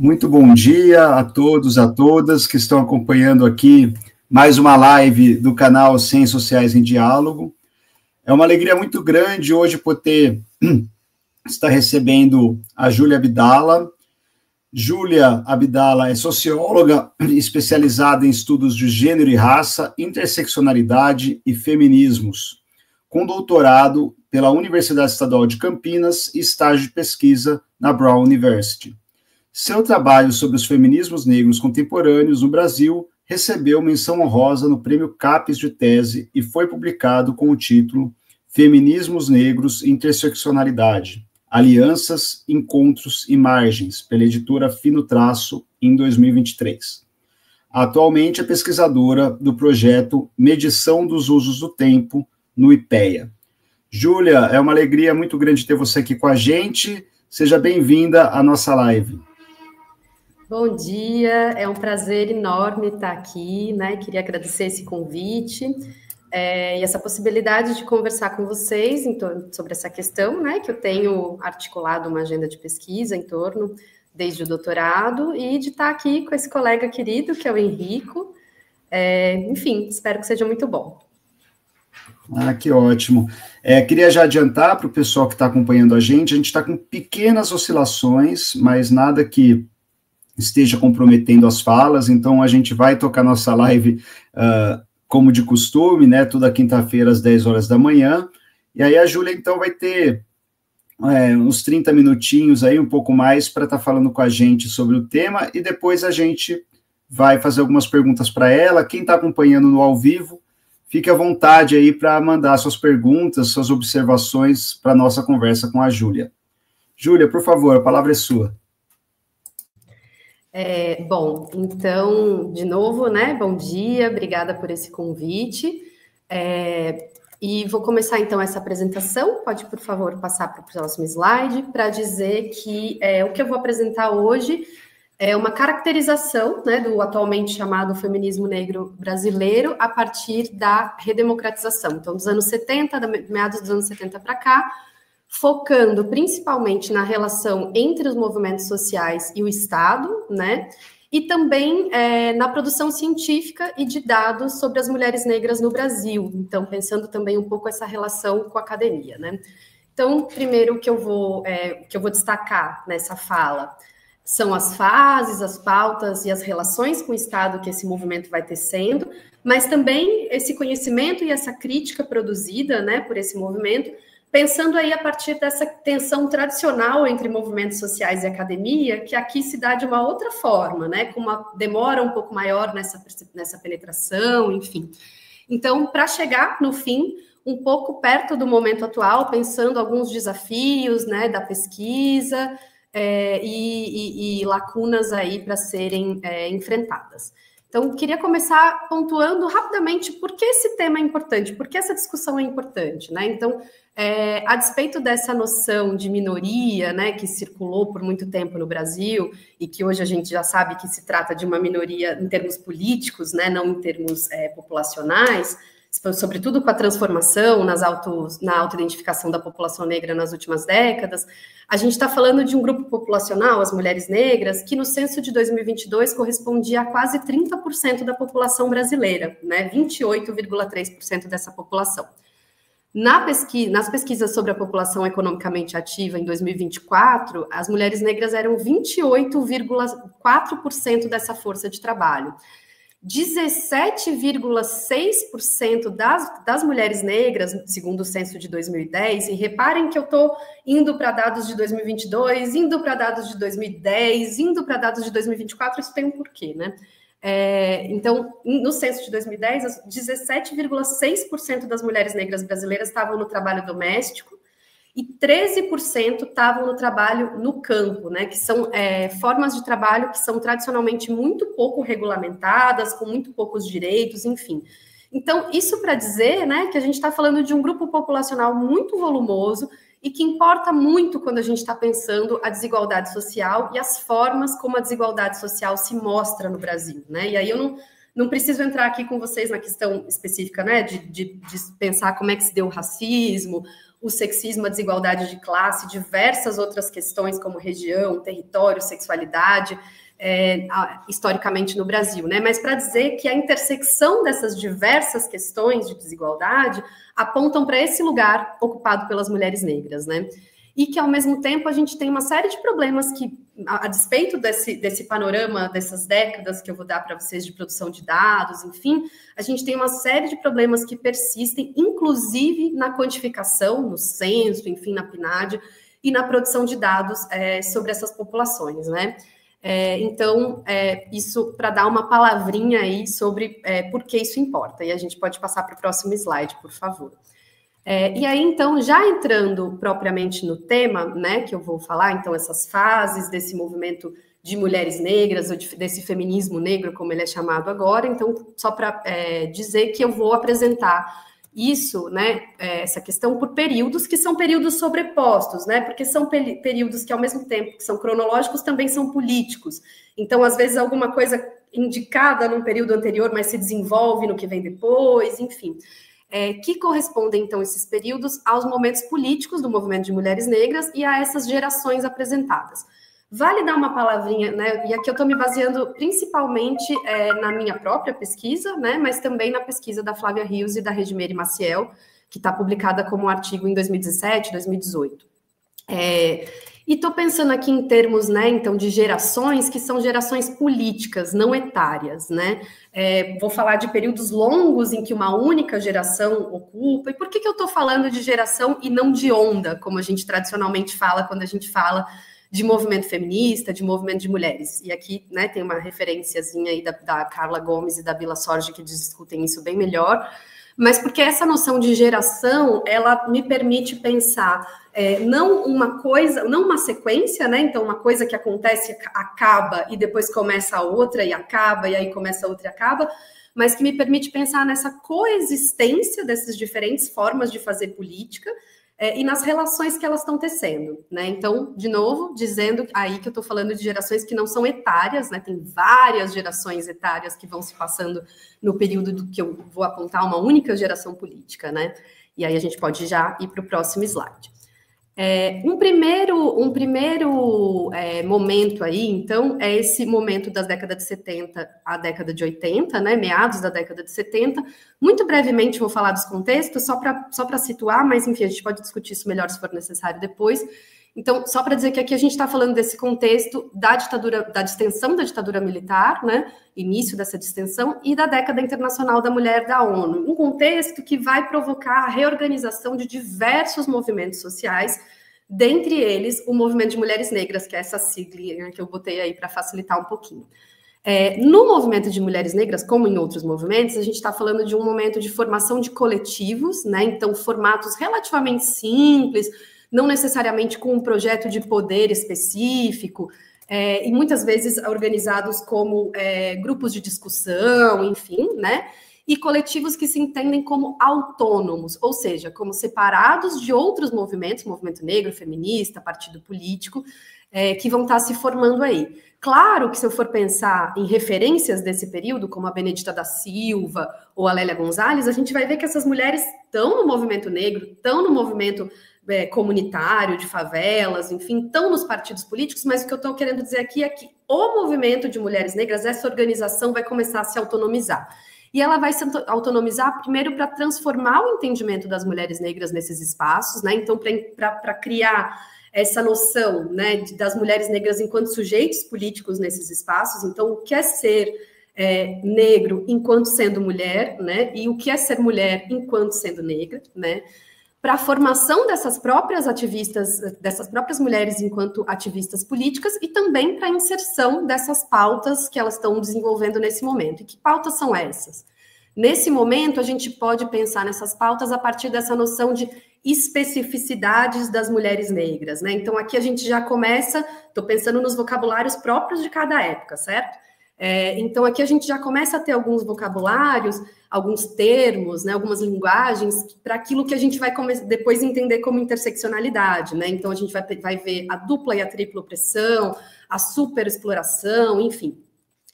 Muito bom dia a todos, a todas que estão acompanhando aqui mais uma live do canal Ciências Sociais em Diálogo. É uma alegria muito grande hoje poder estar recebendo a Júlia Abdala. Júlia Abdala é socióloga especializada em estudos de gênero e raça, interseccionalidade e feminismos, com doutorado pela Universidade Estadual de Campinas e estágio de pesquisa na Brown University. Seu trabalho sobre os feminismos negros contemporâneos no Brasil recebeu menção honrosa no Prêmio CAPES de Tese e foi publicado com o título Feminismos Negros e Interseccionalidade, Alianças, Encontros e Margens, pela editora Fino Traço, em 2023. Atualmente é pesquisadora do projeto Medição dos Usos do Tempo, no IPEA. Júlia, é uma alegria muito grande ter você aqui com a gente. Seja bem-vinda à nossa live. Bom dia, é um prazer enorme estar aqui, né? Queria agradecer esse convite e essa possibilidade de conversar com vocês sobre essa questão, né? Que eu tenho articulado uma agenda de pesquisa em torno desde o doutorado e de estar aqui com esse colega querido, que é o Henrico. Enfim, espero que seja muito bom. Ah, que ótimo. Queria já adiantar para o pessoal que está acompanhando a gente está com pequenas oscilações, mas nada que esteja comprometendo as falas, então a gente vai tocar nossa live como de costume, né, toda quinta-feira às 10 horas da manhã, e aí a Júlia então vai ter uns 30 minutinhos aí, um pouco mais, para estar falando com a gente sobre o tema, e depois a gente vai fazer algumas perguntas para ela. Quem está acompanhando no ao vivo, fique à vontade aí para mandar suas perguntas, suas observações para a nossa conversa com a Júlia. Júlia, por favor, a palavra é sua. Bom, então, de novo, né, bom dia, obrigada por esse convite, e vou começar, então, essa apresentação. Pode, por favor, passar para o próximo slide, para dizer que o que eu vou apresentar hoje é uma caracterização, né, do atualmente chamado feminismo negro brasileiro a partir da redemocratização, então, dos anos 70, meados dos anos 70 para cá, focando principalmente na relação entre os movimentos sociais e o Estado, né? E também na produção científica e de dados sobre as mulheres negras no Brasil. Então, pensando também um pouco essa relação com a academia, né? Então, primeiro o que eu vou destacar nessa fala são as fases, as pautas e as relações com o Estado que esse movimento vai tecendo, mas também esse conhecimento e essa crítica produzida, né, por esse movimento, pensando aí a partir dessa tensão tradicional entre movimentos sociais e academia, que aqui se dá de uma outra forma, né, com uma demora um pouco maior nessa penetração, enfim. Então, para chegar no fim, um pouco perto do momento atual, pensando alguns desafios, né, da pesquisa e lacunas aí para serem enfrentadas. Então, queria começar pontuando rapidamente por que esse tema é importante, por que essa discussão é importante, né? Então, a despeito dessa noção de minoria, né, que circulou por muito tempo no Brasil e que hoje a gente já sabe que se trata de uma minoria em termos políticos, né, não em termos populacionais, sobretudo com a transformação na autoidentificação da população negra nas últimas décadas, a gente está falando de um grupo populacional, as mulheres negras, que no censo de 2022 correspondia a quase 30% da população brasileira, né, 28,3% dessa população. Nas pesquisas sobre a população economicamente ativa em 2024, as mulheres negras eram 28,4% dessa força de trabalho. 17,6% das mulheres negras, segundo o censo de 2010, e reparem que eu estou indo para dados de 2022, indo para dados de 2010, indo para dados de 2024, isso tem um porquê, né? Então, no censo de 2010, 17,6% das mulheres negras brasileiras estavam no trabalho doméstico e 13% estavam no trabalho no campo, né, que são formas de trabalho que são tradicionalmente muito pouco regulamentadas, com muito poucos direitos, enfim. Então, isso para dizer, né, que a gente está falando de um grupo populacional muito volumoso e que importa muito quando a gente está pensando a desigualdade social e as formas como a desigualdade social se mostra no Brasil, né? E aí eu não preciso entrar aqui com vocês na questão específica, né, de pensar como é que se deu o racismo o sexismo, a desigualdade de classe, diversas outras questões como região, território, sexualidade, historicamente no Brasil, né? Mas para dizer que a intersecção dessas diversas questões de desigualdade apontam para esse lugar ocupado pelas mulheres negras, né? E que, ao mesmo tempo, a gente tem uma série de problemas que, a despeito desse panorama, dessas décadas que eu vou dar para vocês de produção de dados, enfim, a gente tem uma série de problemas que persistem, inclusive na quantificação, no censo, enfim, na PNAD, e na produção de dados sobre essas populações, né? Então, isso para dar uma palavrinha aí sobre por que isso importa. E a gente pode passar para o próximo slide, por favor. E aí, então, já entrando propriamente no tema, né, que eu vou falar, então, essas fases desse movimento de mulheres negras, ou desse feminismo negro, como ele é chamado agora, então, só para dizer que eu vou apresentar isso, né, essa questão por períodos, que são períodos sobrepostos, né, porque são períodos que, ao mesmo tempo que são cronológicos, também são políticos. Então, às vezes, alguma coisa indicada num período anterior, mas se desenvolve no que vem depois, enfim. Que correspondem, então, esses períodos aos momentos políticos do movimento de mulheres negras e a essas gerações apresentadas. Vale dar uma palavrinha, né? E aqui eu estou me baseando principalmente na minha própria pesquisa, né? Mas também na pesquisa da Flávia Rios e da Regimeire Maciel, que está publicada como um artigo em 2017, 2018. E estou pensando aqui em termos, né, então, de gerações, que são gerações políticas, não etárias, né? Vou falar de períodos longos em que uma única geração ocupa. E por que eu estou falando de geração e não de onda, como a gente tradicionalmente fala quando a gente fala de movimento feminista, de movimento de mulheres? E aqui, né, tem uma referenciazinha aí da Carla Gomes e da Bila Sorge que discutem isso bem melhor. Mas porque essa noção de geração, ela me permite pensar não uma coisa, não uma sequência, né? Então, uma coisa que acontece, acaba, e depois começa a outra e acaba, e aí começa a outra e acaba, mas que me permite pensar nessa coexistência dessas diferentes formas de fazer política e nas relações que elas estão tecendo, né? Então, de novo, dizendo aí que eu estou falando de gerações que não são etárias, né? Tem várias gerações etárias que vão se passando no período do que eu vou apontar uma única geração política, né? E aí a gente pode já ir para o próximo slide. Um primeiro momento aí, então, é esse momento das décadas de 70 à década de 80, né, meados da década de 70. Muito brevemente vou falar dos contextos, só para situar, mas, enfim, a gente pode discutir isso melhor se for necessário depois. Então, só para dizer que aqui a gente está falando desse contexto da ditadura, da distensão da ditadura militar, né, início dessa distensão, e da década internacional da mulher da ONU. Um contexto que vai provocar a reorganização de diversos movimentos sociais, dentre eles o movimento de mulheres negras, que é essa sigla que eu botei aí para facilitar um pouquinho. No movimento de mulheres negras, como em outros movimentos, a gente está falando de um momento de formação de coletivos, né, então formatos relativamente simples, não necessariamente com um projeto de poder específico, e muitas vezes organizados como grupos de discussão, enfim, né? E coletivos que se entendem como autônomos, ou seja, como separados de outros movimentos, movimento negro, feminista, partido político, que vão estar se formando aí. Claro que se eu for pensar em referências desse período, como a Benedita da Silva ou a Lélia Gonzalez, a gente vai ver que essas mulheres estão no movimento negro, estão no movimento comunitário, de favelas, enfim, estão nos partidos políticos, mas o que eu estou querendo dizer aqui é que o movimento de mulheres negras, essa organização vai começar a se autonomizar. E ela vai se autonomizar primeiro para transformar o entendimento das mulheres negras nesses espaços, né? Então, para criar essa noção, né, das mulheres negras enquanto sujeitos políticos nesses espaços. Então, o que é ser negro enquanto sendo mulher, né? E o que é ser mulher enquanto sendo negra, né? Para a formação dessas próprias ativistas, dessas próprias mulheres enquanto ativistas políticas e também para a inserção dessas pautas que elas estão desenvolvendo nesse momento. E que pautas são essas? Nesse momento, a gente pode pensar nessas pautas a partir dessa noção de especificidades das mulheres negras, né? Então, aqui a gente já começa, estou pensando nos vocabulários próprios de cada época, certo? Então, aqui a gente já começa a ter alguns vocabulários, alguns termos, né, algumas linguagens para aquilo que a gente vai depois entender como interseccionalidade, né? Então, a gente vai ver a dupla e a tripla opressão, a superexploração, enfim.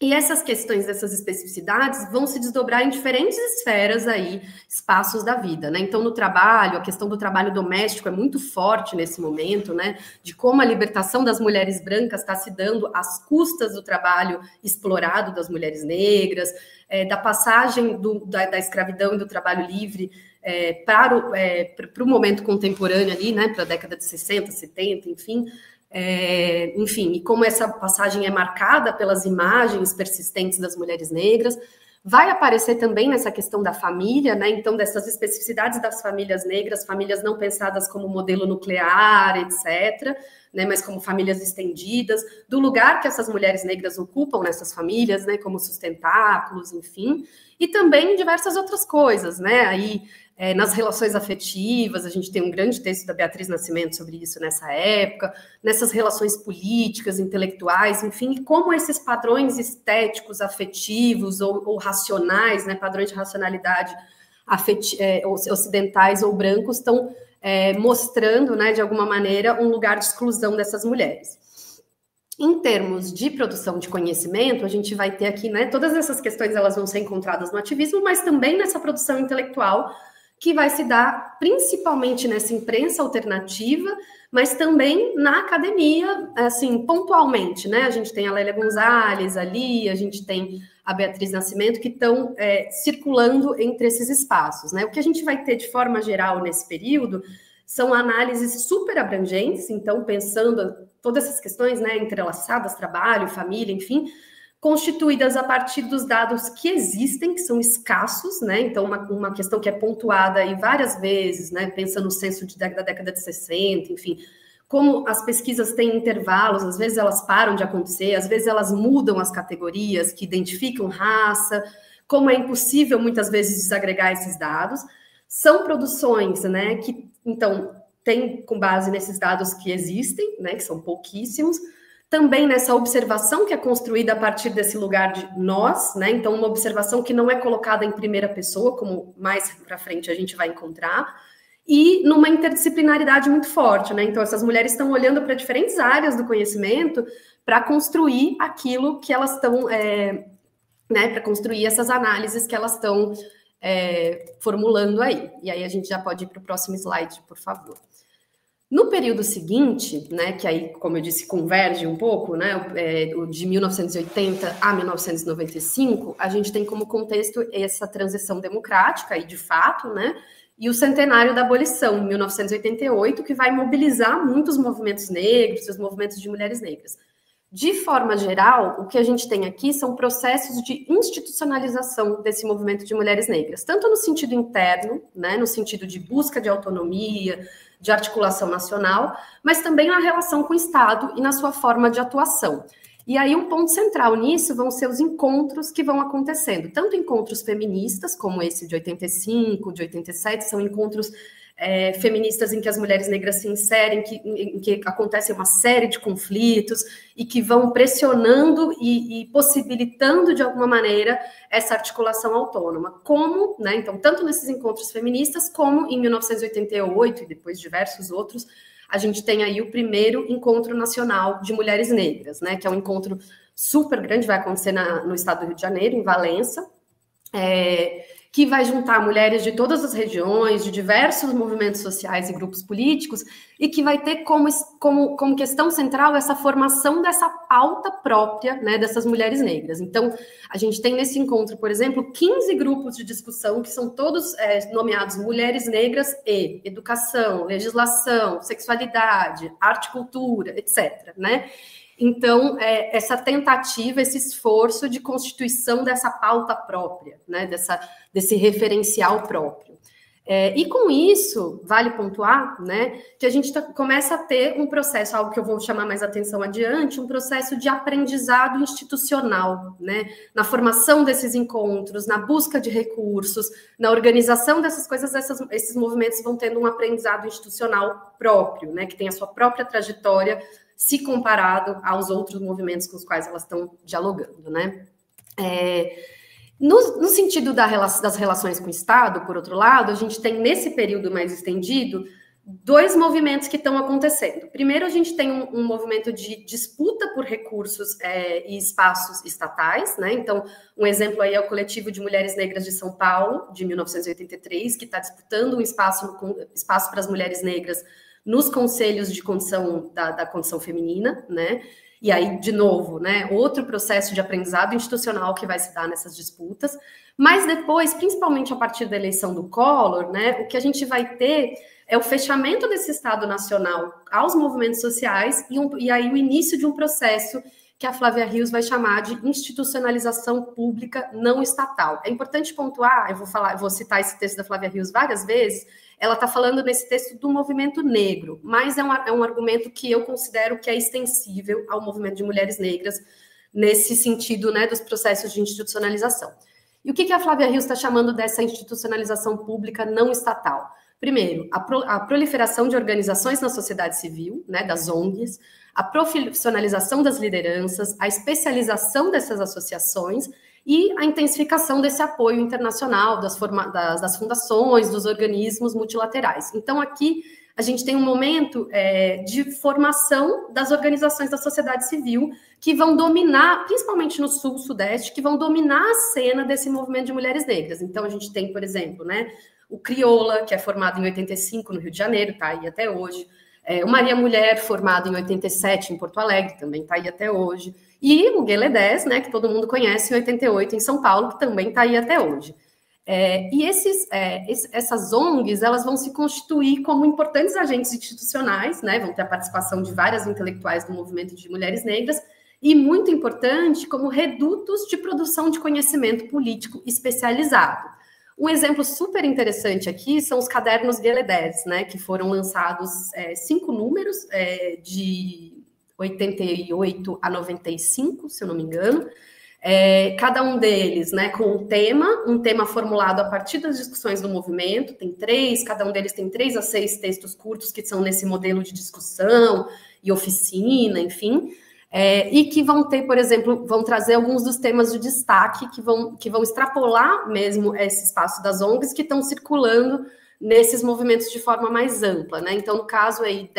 E essas questões, dessas especificidades, vão se desdobrar em diferentes esferas aí, espaços da vida, né? Então, no trabalho, a questão do trabalho doméstico é muito forte nesse momento, né? De como a libertação das mulheres brancas está se dando às custas do trabalho explorado das mulheres negras, da passagem da escravidão e do trabalho livre para o momento contemporâneo ali, né? Para a década de 60, 70, enfim... enfim, e como essa passagem é marcada pelas imagens persistentes das mulheres negras, vai aparecer também nessa questão da família, né? Então, dessas especificidades das famílias negras, famílias não pensadas como modelo nuclear, etc., né? Mas como famílias estendidas, do lugar que essas mulheres negras ocupam nessas famílias, né? Como sustentáculos, enfim, e também diversas outras coisas, né? Aí, nas relações afetivas, a gente tem um grande texto da Beatriz Nascimento sobre isso nessa época, nessas relações políticas, intelectuais, enfim, e como esses padrões estéticos, afetivos ou racionais, né, padrões de racionalidade ocidentais ou brancos estão mostrando, né, de alguma maneira, um lugar de exclusão dessas mulheres. Em termos de produção de conhecimento, a gente vai ter aqui, né, todas essas questões elas vão ser encontradas no ativismo, mas também nessa produção intelectual, que vai se dar principalmente nessa imprensa alternativa, mas também na academia, assim, pontualmente, né? A gente tem a Lélia Gonzalez ali, a gente tem a Beatriz Nascimento, que estão circulando entre esses espaços, né? O que a gente vai ter de forma geral nesse período são análises super abrangentes, então pensando todas essas questões, né, entrelaçadas, trabalho, família, enfim, constituídas a partir dos dados que existem, que são escassos, né? Então, uma questão que é pontuada aí várias vezes, né? Pensando no censo da década de 60, enfim, como as pesquisas têm intervalos, às vezes elas param de acontecer, às vezes elas mudam as categorias que identificam raça, como é impossível muitas vezes desagregar esses dados. São produções, né, que, então, tem com base nesses dados que existem, né, que são pouquíssimos, também nessa observação que é construída a partir desse lugar de nós, né? Então, uma observação que não é colocada em primeira pessoa, como mais para frente a gente vai encontrar, e numa interdisciplinaridade muito forte, né? Então, essas mulheres estão olhando para diferentes áreas do conhecimento para construir aquilo que elas estão, né? Para construir essas análises que elas estão formulando aí. E aí a gente já pode ir para o próximo slide, por favor. No período seguinte, né, que aí, como eu disse, converge um pouco, né, de 1980 a 1995, a gente tem como contexto essa transição democrática, e de fato, né, e o centenário da abolição, em 1988, que vai mobilizar muitos movimentos negros, os movimentos de mulheres negras. De forma geral, o que a gente tem aqui são processos de institucionalização desse movimento de mulheres negras, tanto no sentido interno, né, no sentido de busca de autonomia, de articulação nacional, mas também na relação com o Estado e na sua forma de atuação. E aí um ponto central nisso vão ser os encontros que vão acontecendo, tanto encontros feministas, como esse de 85, de 87, são encontros feministas em que as mulheres negras se inserem, em que acontecem uma série de conflitos e que vão pressionando e possibilitando, de alguma maneira, essa articulação autônoma. Como, né, então, tanto nesses encontros feministas, como em 1988 e depois diversos outros, a gente tem aí o primeiro encontro nacional de mulheres negras, né, que é um encontro super grande, vai acontecer no estado do Rio de Janeiro, em Valença, que vai juntar mulheres de todas as regiões, de diversos movimentos sociais e grupos políticos, e que vai ter como questão central essa formação dessa pauta própria, né, dessas mulheres negras. Então, a gente tem nesse encontro, por exemplo, 15 grupos de discussão, que são todos nomeados Mulheres Negras e Educação, Legislação, Sexualidade, Arte e Cultura, etc., né? Então, essa tentativa, esse esforço de constituição dessa pauta própria, né, desse referencial próprio. E com isso, vale pontuar, né, que a gente começa a ter um processo, algo que eu vou chamar mais atenção adiante, um processo de aprendizado institucional, né, na formação desses encontros, na busca de recursos, na organização dessas coisas, esses movimentos vão tendo um aprendizado institucional próprio, né, que tem a sua própria trajetória, se comparado aos outros movimentos com os quais elas estão dialogando, né? No sentido das relações com o Estado, por outro lado, a gente tem nesse período mais estendido dois movimentos que estão acontecendo. Primeiro, a gente tem um movimento de disputa por recursos e espaços estatais, né? Então, um exemplo aí é o Coletivo de Mulheres Negras de São Paulo, de 1983, que está disputando um espaço para as mulheres negras nos conselhos de condição da condição feminina, né? E aí, de novo, né, outro processo de aprendizado institucional que vai se dar nessas disputas. Mas depois, principalmente a partir da eleição do Collor, né, o que a gente vai ter é o fechamento desse Estado Nacional aos movimentos sociais e aí o início de um processo que a Flávia Rios vai chamar de institucionalização pública não estatal. É importante pontuar, eu vou citar esse texto da Flávia Rios várias vezes. Ela está falando nesse texto do movimento negro, mas é um argumento que eu considero que é extensível ao movimento de mulheres negras, nesse sentido, né, dos processos de institucionalização. E o que a Flávia Rios está chamando dessa institucionalização pública não estatal? Primeiro, a proliferação de organizações na sociedade civil, né, das ONGs, a profissionalização das lideranças, a especialização dessas associações e a intensificação desse apoio internacional das fundações, dos organismos multilaterais. Então, aqui a gente tem um momento de formação das organizações da sociedade civil que vão dominar, principalmente no Sul, Sudeste, que vão dominar a cena desse movimento de mulheres negras. Então, a gente tem, por exemplo, né, o Crioula, que é formado em 85 no Rio de Janeiro, está aí até hoje. O Maria Mulher, formado em 87 em Porto Alegre, também está aí até hoje. E o Gueledés, né, que todo mundo conhece, em 88 em São Paulo, que também está aí até hoje. E essas ONGs, elas vão se constituir como importantes agentes institucionais, né, vão ter a participação de várias intelectuais do movimento de mulheres negras, e, muito importante, como redutos de produção de conhecimento político especializado. Um exemplo super interessante aqui são os cadernos Gueledés, né, que foram lançados 5 números, de 88 a 95, se eu não me engano, cada um deles, né, com um tema formulado a partir das discussões do movimento, cada um deles tem 3 a 6 textos curtos que são nesse modelo de discussão e oficina, enfim, e que vão ter, por exemplo, vão trazer alguns dos temas de destaque que vão extrapolar mesmo esse espaço das ONGs que estão circulando nesses movimentos de forma mais ampla, né? Então, no caso aí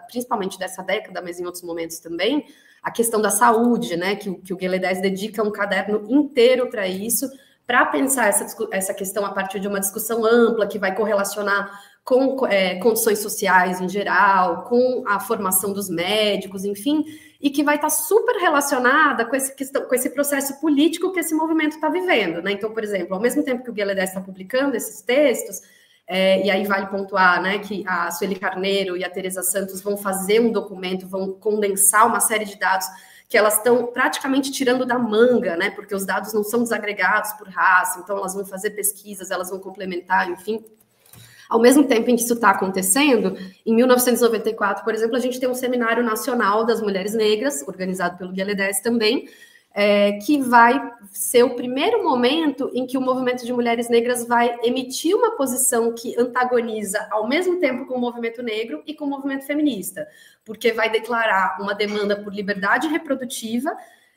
principalmente dessa década, mas em outros momentos também, a questão da saúde, né? Que o Gueledés dedica um caderno inteiro para isso, para pensar essa questão a partir de uma discussão ampla que vai correlacionar com condições sociais em geral, com a formação dos médicos, enfim, e que vai estar super relacionada com esse processo político que esse movimento está vivendo, né? Então, por exemplo, ao mesmo tempo que o Gueledés está publicando esses textos, e aí vale pontuar, né, que a Sueli Carneiro e a Teresa Santos vão fazer um documento, vão condensar uma série de dados que elas estão praticamente tirando da manga, né, porque os dados não são desagregados por raça, então elas vão fazer pesquisas, elas vão complementar, enfim. Ao mesmo tempo em que isso está acontecendo, em 1994, por exemplo, a gente tem um Seminário Nacional das Mulheres Negras, organizado pelo Gueledés também, que vai ser o primeiro momento em que o movimento de mulheres negras vai emitir uma posição que antagoniza ao mesmo tempo com o movimento negro e com o movimento feminista, porque vai declarar uma demanda por liberdade reprodutiva,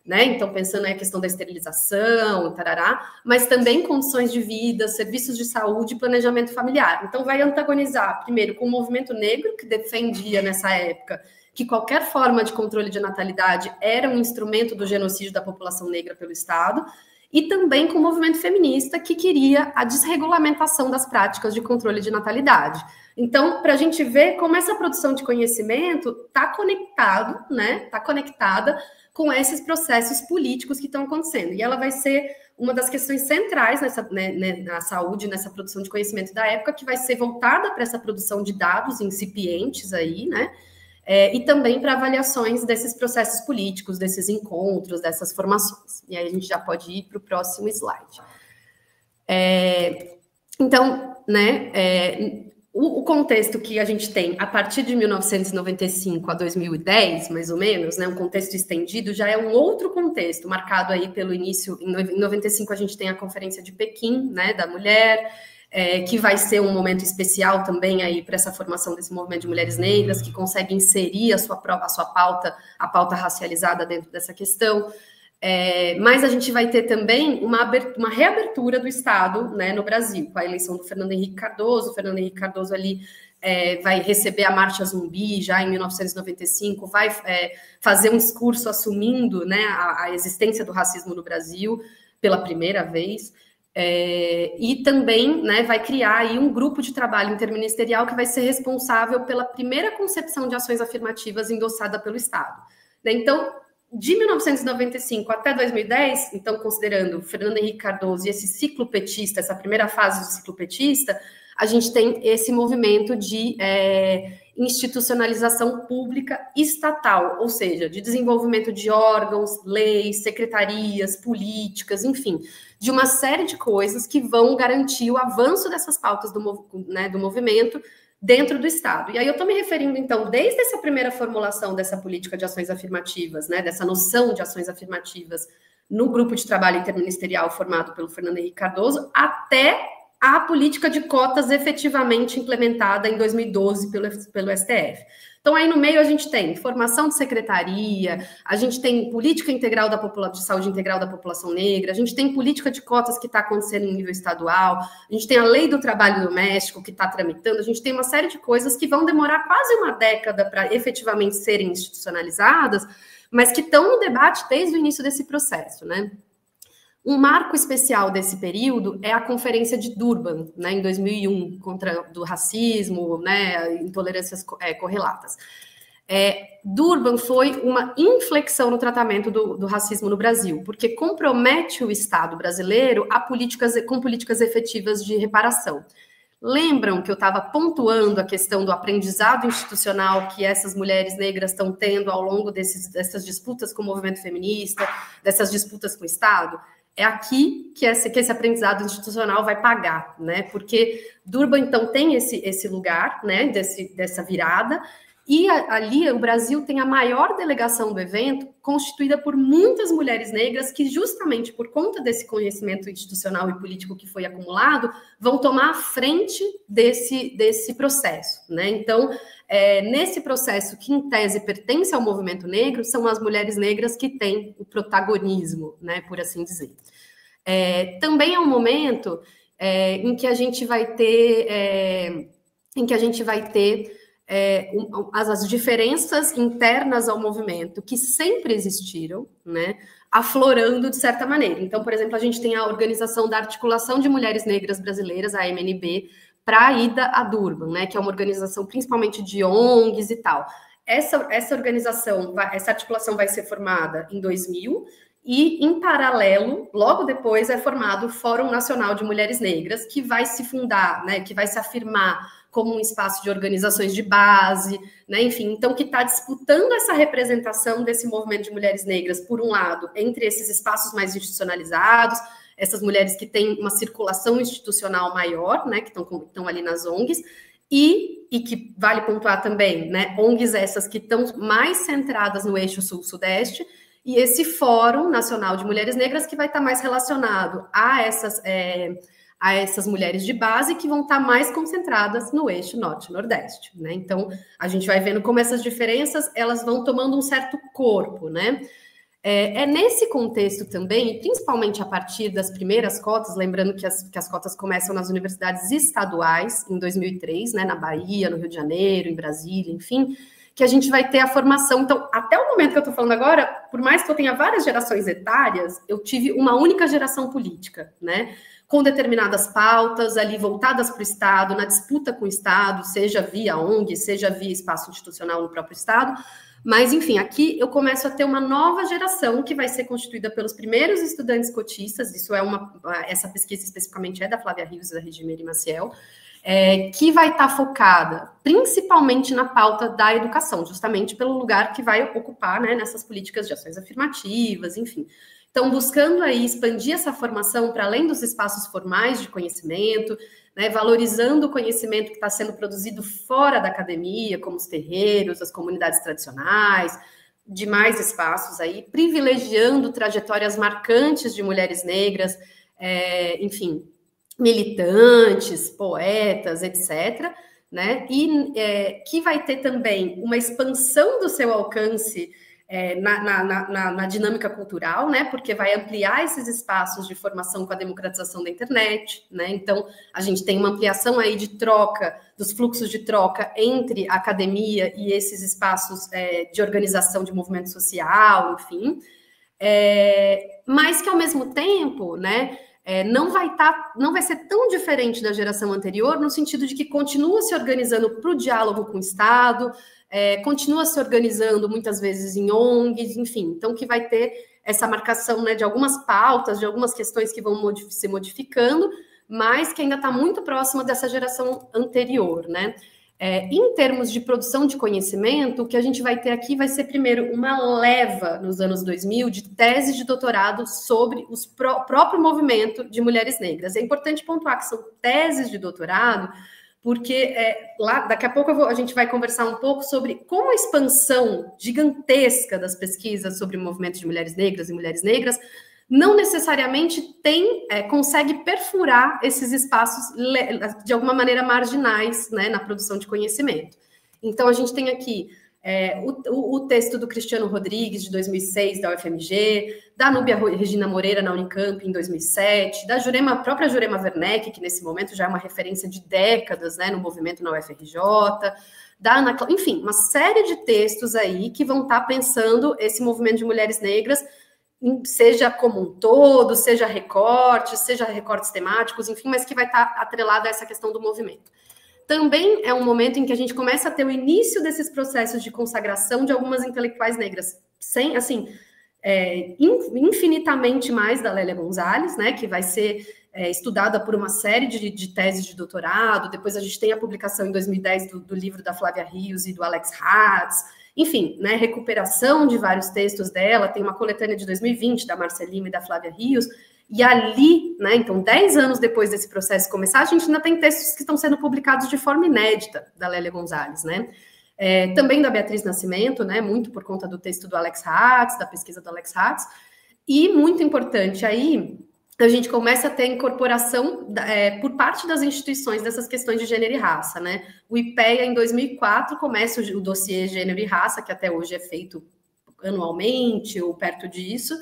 né? Então, pensando aí a questão da esterilização, tarará, mas também condições de vida, serviços de saúde e planejamento familiar. Então, vai antagonizar, primeiro, com o movimento negro, que defendia nessa época que qualquer forma de controle de natalidade era um instrumento do genocídio da população negra pelo Estado, e também com o movimento feminista, que queria a desregulamentação das práticas de controle de natalidade. Então, para a gente ver como essa produção de conhecimento está conectada com esses processos políticos que estão acontecendo. E ela vai ser uma das questões centrais na saúde, nessa produção de conhecimento da época, que vai ser voltada para essa produção de dados incipientes aí, né? E também para avaliações desses processos políticos, desses encontros, dessas formações. E aí a gente já pode ir para o próximo slide. Então, né, o contexto que a gente tem a partir de 1995 a 2010, mais ou menos, né, um contexto estendido, já é um outro contexto, marcado aí pelo início. Em 95 a gente tem a Conferência de Pequim, né, da mulher, que vai ser um momento especial também aí para essa formação desse movimento de mulheres negras, que consegue inserir a sua pauta, a pauta racializada dentro dessa questão. Mas a gente vai ter também uma reabertura do Estado, né, no Brasil, com a eleição do Fernando Henrique Cardoso. O Fernando Henrique Cardoso ali vai receber a Marcha Zumbi já em 1995, vai fazer um discurso assumindo, né, a existência do racismo no Brasil pela primeira vez. E também, né, vai criar aí um grupo de trabalho interministerial que vai ser responsável pela primeira concepção de ações afirmativas endossada pelo Estado. Então, de 1995 até 2010, então considerando Fernando Henrique Cardoso e esse ciclo petista, essa primeira fase do ciclo petista, a gente tem esse movimento de institucionalização pública estatal, ou seja, de desenvolvimento de órgãos, leis, secretarias, políticas, enfim, de uma série de coisas que vão garantir o avanço dessas pautas do movimento dentro do Estado. E aí eu estou me referindo, então, desde essa primeira formulação dessa política de ações afirmativas, né, dessa noção de ações afirmativas no grupo de trabalho interministerial formado pelo Fernando Henrique Cardoso, até a política de cotas efetivamente implementada em 2012 pelo STF. Então, aí no meio a gente tem formação de secretaria, a gente tem política integral de saúde integral da população negra, a gente tem política de cotas que está acontecendo em nível estadual, a gente tem a lei do trabalho doméstico que está tramitando, a gente tem uma série de coisas que vão demorar quase uma década para efetivamente serem institucionalizadas, mas que estão no debate desde o início desse processo, né? Um marco especial desse período é a Conferência de Durban, né, em 2001, do racismo, né, intolerâncias correlatas. Durban foi uma inflexão no tratamento do racismo no Brasil, porque compromete o Estado brasileiro com políticas efetivas de reparação. Lembram que eu estava pontuando a questão do aprendizado institucional que essas mulheres negras estão tendo ao longo dessas disputas com o movimento feminista, dessas disputas com o Estado? É aqui que esse aprendizado institucional vai pagar, né? Porque Durban, então, tem esse lugar, né, dessa virada, e ali o Brasil tem a maior delegação do evento, constituída por muitas mulheres negras que, justamente por conta desse conhecimento institucional e político que foi acumulado, vão tomar a frente desse processo, né? Então, nesse processo que, em tese, pertence ao movimento negro, são as mulheres negras que têm o protagonismo, né, por assim dizer. Também é um momento em que a gente vai ter as diferenças internas ao movimento que sempre existiram, né, aflorando de certa maneira. Então, por exemplo, a gente tem a organização da Articulação de Mulheres Negras Brasileiras, a MNB, para a ida a Durban, né, que é uma organização principalmente de ONGs e tal. Essa organização, essa articulação vai ser formada em 2000 e, em paralelo, logo depois é formado o Fórum Nacional de Mulheres Negras, que vai se fundar, né, que vai se afirmar como um espaço de organizações de base, né, enfim, então que está disputando essa representação desse movimento de mulheres negras, por um lado, entre esses espaços mais institucionalizados, essas mulheres que têm uma circulação institucional maior, né, que estão ali nas ONGs, e que vale pontuar também, né, ONGs essas que estão mais centradas no eixo sul-sudeste, e esse Fórum Nacional de Mulheres Negras que vai estar mais relacionado a essas mulheres de base que vão estar mais concentradas no eixo norte-nordeste, né? Então, a gente vai vendo como essas diferenças, elas vão tomando um certo corpo, né? Nesse contexto também, principalmente a partir das primeiras cotas, lembrando que as cotas começam nas universidades estaduais, em 2003, né, na Bahia, no Rio de Janeiro, em Brasília, enfim, que a gente vai ter a formação. Então, até o momento que eu estou falando agora, por mais que eu tenha várias gerações etárias, eu tive uma única geração política, né, com determinadas pautas ali voltadas para o Estado, na disputa com o Estado, seja via ONG, seja via espaço institucional no próprio Estado. Mas, enfim, aqui eu começo a ter uma nova geração que vai ser constituída pelos primeiros estudantes cotistas, essa pesquisa especificamente é da Flávia Rios e da Regimeri Maciel, que vai estar focada principalmente na pauta da educação, justamente pelo lugar que vai ocupar, né, nessas políticas de ações afirmativas, enfim. Então, buscando aí expandir essa formação para além dos espaços formais de conhecimento, né, valorizando o conhecimento que está sendo produzido fora da academia, como os terreiros, as comunidades tradicionais, demais espaços aí, privilegiando trajetórias marcantes de mulheres negras, enfim, militantes, poetas, etc., né, e que vai ter também uma expansão do seu alcance na dinâmica cultural, né? Porque vai ampliar esses espaços de formação com a democratização da internet, né? Então, a gente tem uma ampliação aí de troca, dos fluxos de troca entre a academia e esses espaços de organização de movimento social, enfim. Mas que, ao mesmo tempo, né? Não vai ser tão diferente da geração anterior, no sentido de que continua se organizando para o diálogo com o Estado, continua se organizando muitas vezes em ONGs, enfim, então que vai ter essa marcação, né, de algumas pautas, de algumas questões que vão se modificando, mas que ainda está muito próxima dessa geração anterior, né? Em termos de produção de conhecimento, o que a gente vai ter aqui vai ser, primeiro, uma leva, nos anos 2000, de teses de doutorado sobre o próprio movimento de mulheres negras. É importante pontuar que são teses de doutorado, porque lá, daqui a pouco a gente vai conversar um pouco sobre como a expansão gigantesca das pesquisas sobre o movimento de mulheres negras e mulheres negras não necessariamente consegue perfurar esses espaços de alguma maneira marginais, né, na produção de conhecimento. Então, a gente tem aqui o texto do Cristiano Rodrigues, de 2006, da UFMG, da Núbia Regina Moreira, na Unicamp, em 2007, da própria Jurema Werneck, que nesse momento já é uma referência de décadas, né, no movimento na UFRJ, da Ana, enfim, uma série de textos aí que vão estar pensando esse movimento de mulheres negras, seja como um todo, seja recortes temáticos, enfim, mas que vai estar atrelado a essa questão do movimento. Também é um momento em que a gente começa a ter o início desses processos de consagração de algumas intelectuais negras, infinitamente mais da Lélia Gonzalez, né, que vai ser estudada por uma série de teses de doutorado. Depois a gente tem a publicação em 2010 do livro da Flávia Rios e do Alex Hatz. Enfim, né, recuperação de vários textos dela, tem uma coletânea de 2020 da Marcia Lima e da Flávia Rios, e ali, né, então 10 anos depois desse processo começar, a gente ainda tem textos que estão sendo publicados de forma inédita da Lélia Gonzalez, né, também da Beatriz Nascimento, né, muito por conta do texto do Alex Hatz, da pesquisa do Alex Hatz, e muito importante aí, a gente começa a ter incorporação por parte das instituições dessas questões de gênero e raça, né? O IPEA, em 2004, começa o dossiê Gênero e Raça, que até hoje é feito anualmente ou perto disso.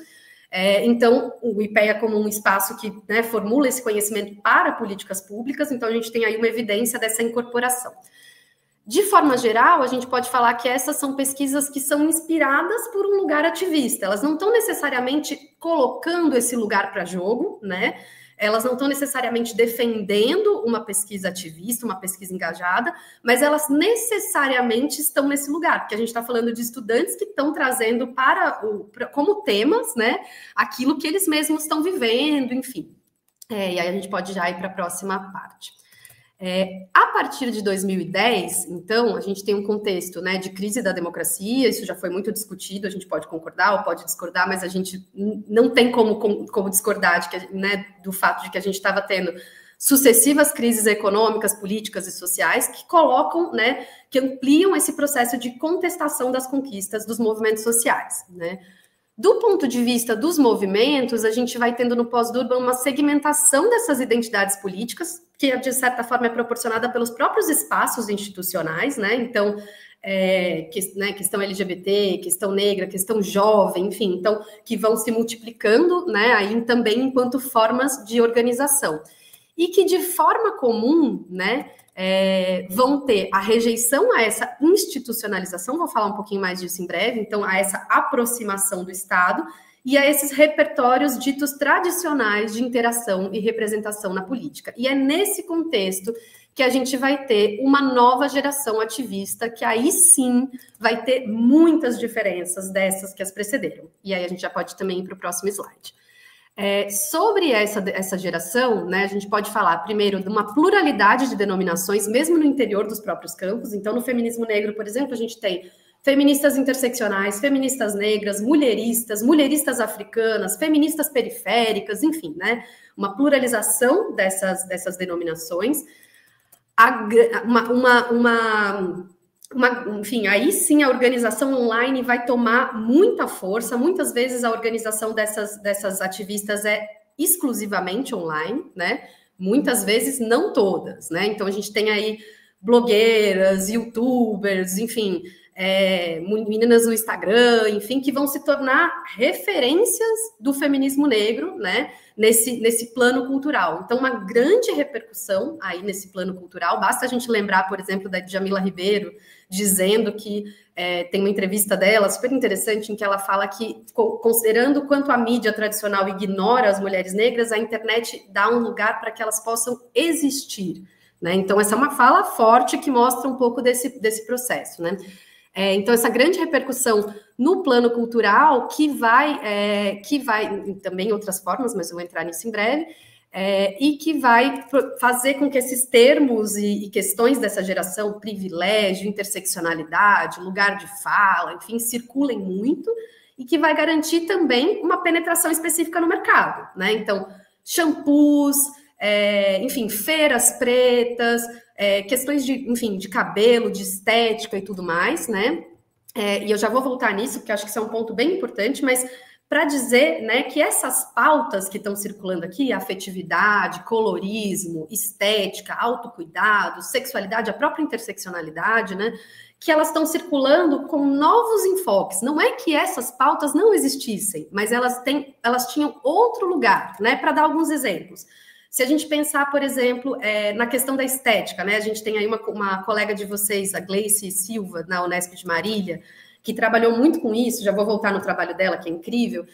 Então, o IPEA como um espaço que, né, formula esse conhecimento para políticas públicas, então a gente tem aí uma evidência dessa incorporação. De forma geral, a gente pode falar que essas são pesquisas que são inspiradas por um lugar ativista. Elas não estão necessariamente colocando esse lugar para jogo, né? Elas não estão necessariamente defendendo uma pesquisa ativista, uma pesquisa engajada, mas elas necessariamente estão nesse lugar, porque a gente está falando de estudantes que estão trazendo como temas, né, aquilo que eles mesmos estão vivendo, enfim. E aí a gente pode já ir para a próxima parte. A partir de 2010, então, a gente tem um contexto, né, de crise da democracia, isso já foi muito discutido, a gente pode concordar ou pode discordar, mas a gente não tem como discordar né, do fato de que a gente estava tendo sucessivas crises econômicas, políticas e sociais que colocam, né, que ampliam esse processo de contestação das conquistas dos movimentos sociais, né. Do ponto de vista dos movimentos, a gente vai tendo no pós-Durban uma segmentação dessas identidades políticas, que de certa forma é proporcionada pelos próprios espaços institucionais, né? Então, questão LGBT, questão negra, questão jovem, enfim, então, que vão se multiplicando, né, aí também enquanto formas de organização. E que de forma comum, né, vão ter a rejeição a essa institucionalização, vou falar um pouquinho mais disso em breve, então a essa aproximação do Estado e a esses repertórios ditos tradicionais de interação e representação na política. E é nesse contexto que a gente vai ter uma nova geração ativista, que aí sim vai ter muitas diferenças dessas que as precederam. E aí a gente já pode também ir para o próximo slide. Sobre essa geração, né, a gente pode falar, primeiro, de uma pluralidade de denominações, mesmo no interior dos próprios campos. Então, no feminismo negro, por exemplo, a gente tem feministas interseccionais, feministas negras, mulheristas africanas, feministas periféricas, enfim, né, uma pluralização dessas denominações. Enfim, aí sim a organização online vai tomar muita força. Muitas vezes a organização dessas ativistas é exclusivamente online, né? Muitas vezes não todas, né? Então a gente tem aí blogueiras, youtubers, enfim, meninas no Instagram, enfim, que vão se tornar referências do feminismo negro, né, nesse plano cultural. Então, uma grande repercussão aí nesse plano cultural. Basta a gente lembrar, por exemplo, da Djamila Ribeiro, dizendo que tem uma entrevista dela super interessante em que ela fala que, considerando quanto a mídia tradicional ignora as mulheres negras, a internet dá um lugar para que elas possam existir, né? Então, essa é uma fala forte que mostra um pouco desse processo, né? Então, essa grande repercussão no plano cultural, que vai também em outras formas, mas eu vou entrar nisso em breve, e que vai fazer com que esses termos e questões dessa geração, privilégio, interseccionalidade, lugar de fala, enfim, circulem muito, e que vai garantir também uma penetração específica no mercado, né? Então, shampoos, enfim, feiras pretas, questões de cabelo, de estética e tudo mais, né? E eu já vou voltar nisso, porque acho que isso é um ponto bem importante, mas para dizer, né, que essas pautas que estão circulando aqui, afetividade, colorismo, estética, autocuidado, sexualidade, a própria interseccionalidade, né, que elas estão circulando com novos enfoques. Não é que essas pautas não existissem, mas elas tinham outro lugar, né? Para dar alguns exemplos. Se a gente pensar, por exemplo, na questão da estética, né? A gente tem aí uma colega de vocês, a Gleice Silva, na Unesp de Marília, que trabalhou muito com isso, já vou voltar no trabalho dela, que é incrível,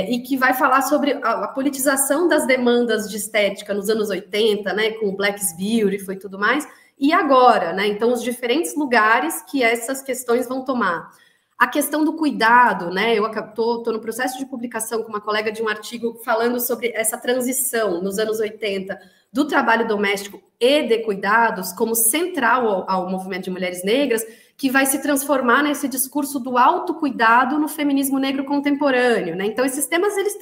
e que vai falar sobre a politização das demandas de estética nos anos 80, né? Com o Black's Beauty e tudo mais, e agora, né? Então, os diferentes lugares que essas questões vão tomar. A questão do cuidado, né? Eu estou no processo de publicação com uma colega de um artigo falando sobre essa transição nos anos 80 do trabalho doméstico e de cuidados como central ao movimento de mulheres negras, que vai se transformar nesse discurso do autocuidado no feminismo negro contemporâneo, né? Então, esses temas, eles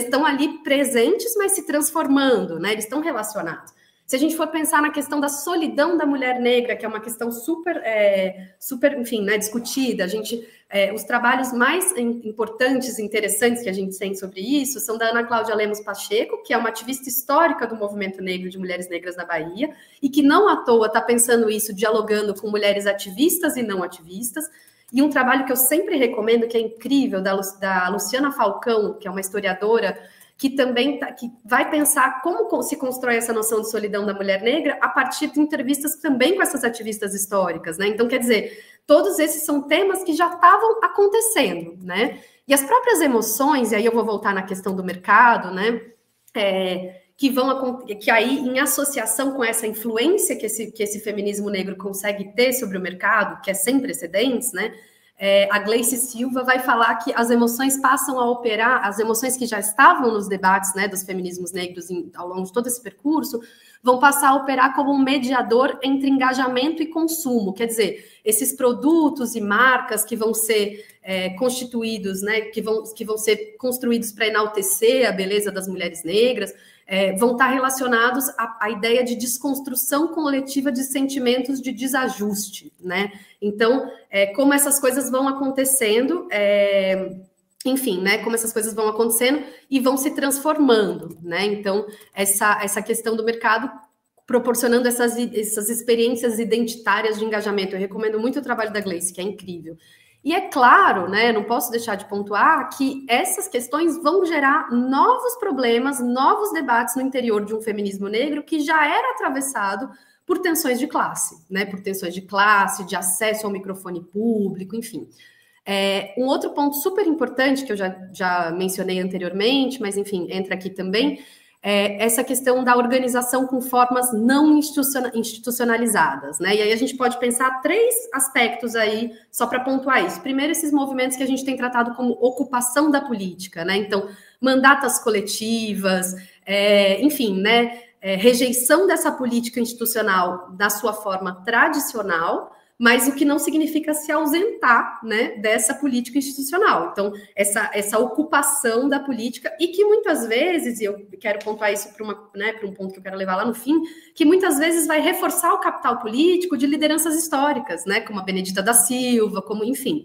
estão ali presentes, mas se transformando, né? Eles estão relacionados. Se a gente for pensar na questão da solidão da mulher negra, que é uma questão super, enfim, né, discutida, os trabalhos mais importantes e interessantes que a gente tem sobre isso são da Ana Cláudia Lemos Pacheco, que é uma ativista histórica do movimento negro de mulheres negras na Bahia, e que não à toa está pensando isso, dialogando com mulheres ativistas e não ativistas, e um trabalho que eu sempre recomendo, que é incrível, da Luciana Falcão, que é uma historiadora, que também que vai pensar como se constrói essa noção de solidão da mulher negra a partir de entrevistas também com essas ativistas históricas, né? Então, quer dizer, todos esses são temas que já estavam acontecendo, né? E as próprias emoções, e aí eu vou voltar na questão do mercado, né? Que aí, em associação com essa influência que esse feminismo negro consegue ter sobre o mercado, que é sem precedentes, né? A Gleice Silva vai falar que as emoções passam a operar, as emoções que já estavam nos debates, né, dos feminismos negros ao longo de todo esse percurso, vão passar a operar como um mediador entre engajamento e consumo. Quer dizer, esses produtos e marcas que vão ser constituídos, né, que vão ser construídos para enaltecer a beleza das mulheres negras, vão estar relacionados à ideia de desconstrução coletiva de sentimentos de desajuste, né? Então, como essas coisas vão acontecendo, enfim, né? Como essas coisas vão acontecendo e vão se transformando, né? Então, essa questão do mercado proporcionando essas experiências identitárias de engajamento. Eu recomendo muito o trabalho da Gleice, que é incrível. E é claro, né, não posso deixar de pontuar que essas questões vão gerar novos problemas, novos debates no interior de um feminismo negro que já era atravessado por tensões de classe, né, por tensões de classe, de acesso ao microfone público, enfim. Um outro ponto super importante que eu já mencionei anteriormente, mas enfim, entra aqui também, essa questão da organização com formas não institucionalizadas, né? E aí a gente pode pensar 3 aspectos aí, só para pontuar isso. Primeiro, esses movimentos que a gente tem tratado como ocupação da política, né? Então, mandatas coletivas, enfim, né? Rejeição dessa política institucional da sua forma tradicional, mas o que não significa se ausentar, né, dessa política institucional. Então, essa ocupação da política, e que muitas vezes, e eu quero pontuar isso para um ponto que eu quero levar lá no fim, que muitas vezes vai reforçar o capital político de lideranças históricas, né, como a Benedita da Silva, como, enfim.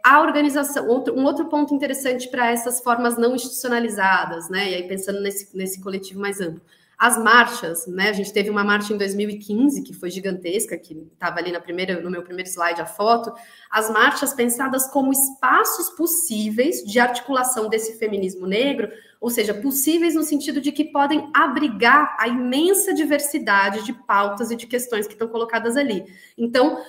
A organização, um outro ponto interessante para essas formas não institucionalizadas, né, e aí pensando nesse coletivo mais amplo, As marchas, né? A gente teve uma marcha em 2015 que foi gigantesca, que estava ali no meu primeiro slide a foto. As marchas pensadas como espaços possíveis de articulação desse feminismo negro, ou seja, possíveis no sentido de que podem abrigar a imensa diversidade de pautas e de questões que estão colocadas ali. Então,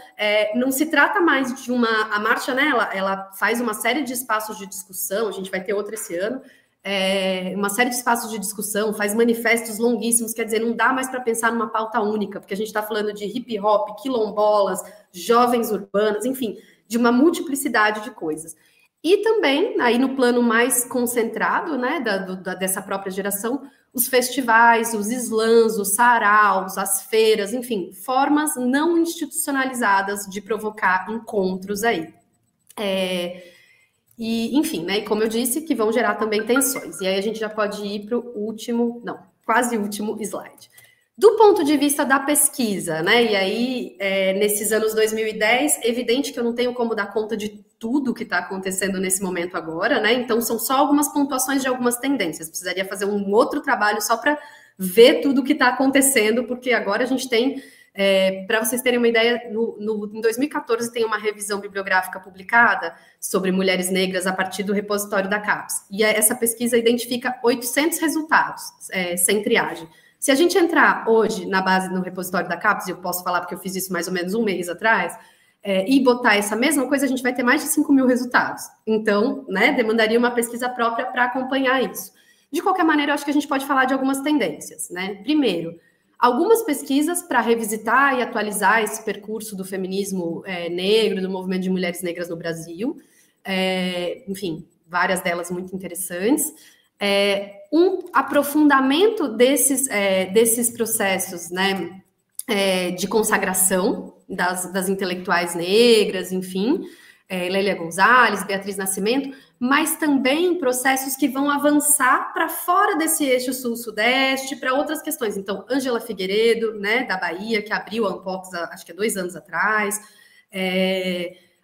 não se trata mais de a marcha, né? Ela faz uma série de espaços de discussão. A gente vai ter outra esse ano. Uma série de espaços de discussão, faz manifestos longuíssimos, quer dizer, não dá mais para pensar numa pauta única, porque a gente está falando de hip hop, quilombolas, jovens urbanas, enfim, de uma multiplicidade de coisas. E também, aí no plano mais concentrado, né, dessa própria geração, os festivais, os slams, os saraus, as feiras, enfim, formas não institucionalizadas de provocar encontros aí. E, enfim, né, e como eu disse, que vão gerar também tensões. E aí a gente já pode ir para o último, não, quase último slide. Do ponto de vista da pesquisa, né, e aí, nesses anos 2010, evidente que eu não tenho como dar conta de tudo que está acontecendo nesse momento agora, né, então são só algumas pontuações de algumas tendências. Precisaria fazer um outro trabalho só para ver tudo o que está acontecendo, porque agora a gente tem... para vocês terem uma ideia, em 2014 tem uma revisão bibliográfica publicada sobre mulheres negras a partir do repositório da CAPES. E essa pesquisa identifica 800 resultados, sem triagem. Se a gente entrar hoje na base no repositório da CAPES, e eu posso falar porque eu fiz isso mais ou menos um mês atrás, e botar essa mesma coisa, a gente vai ter mais de 5 mil resultados. Então, né, demandaria uma pesquisa própria para acompanhar isso. De qualquer maneira, eu acho que a gente pode falar de algumas tendências, né? Primeiro, algumas pesquisas para revisitar e atualizar esse percurso do feminismo negro, do movimento de mulheres negras no Brasil. Enfim, várias delas muito interessantes. Um aprofundamento desses processos, né, de consagração das intelectuais negras, enfim, Lélia Gonzalez, Beatriz Nascimento, mas também processos que vão avançar para fora desse eixo sul-sudeste, para outras questões. Então, Ângela Figueiredo, né, da Bahia, que abriu a Unpox, acho que há 2 anos atrás,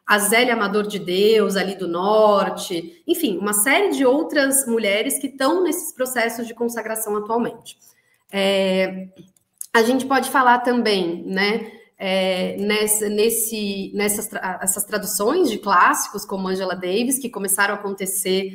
a Zélia Amador de Deus, ali do Norte, enfim, uma série de outras mulheres que estão nesses processos de consagração atualmente. A gente pode falar também, né, essas traduções de clássicos como Angela Davis, que começaram a acontecer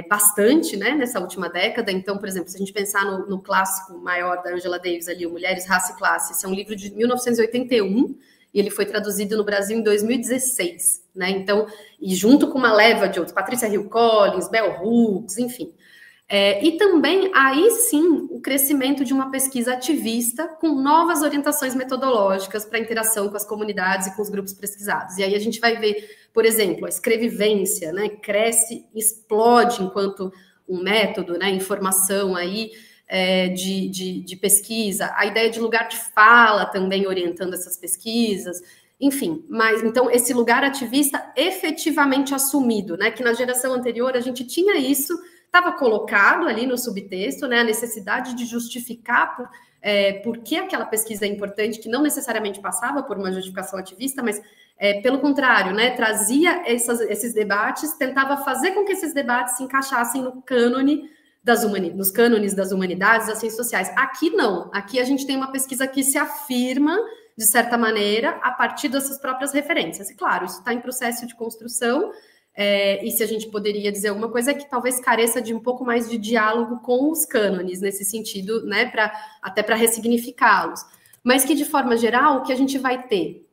bastante, né, nessa última década. Então, por exemplo, se a gente pensar no clássico maior da Angela Davis ali, o Mulheres, Raça e Classe, esse é um livro de 1981, e ele foi traduzido no Brasil em 2016, né, então, e junto com uma leva de outros, Patrícia Hill Collins, Bell Hooks, enfim. E também, aí sim, o crescimento de uma pesquisa ativista com novas orientações metodológicas para interação com as comunidades e com os grupos pesquisados. E aí a gente vai ver, por exemplo, a escrevivência, né, cresce, explode enquanto um método, né, informação aí de pesquisa, a ideia de lugar de fala também orientando essas pesquisas, enfim, mas então esse lugar ativista efetivamente assumido, né, que na geração anterior a gente tinha isso, estava colocado ali no subtexto, né, a necessidade de justificar por que aquela pesquisa é importante, que não necessariamente passava por uma justificação ativista, mas, pelo contrário, né, trazia esses debates, tentava fazer com que esses debates se encaixassem no cânone nos cânones das humanidades, das ciências sociais. Aqui não, aqui a gente tem uma pesquisa que se afirma, de certa maneira, a partir dessas próprias referências. E, claro, isso está em processo de construção, e se a gente poderia dizer alguma coisa é que talvez careça de um pouco mais de diálogo com os cânones, nesse sentido, né, até para ressignificá-los. Mas que, de forma geral, o que a gente vai ter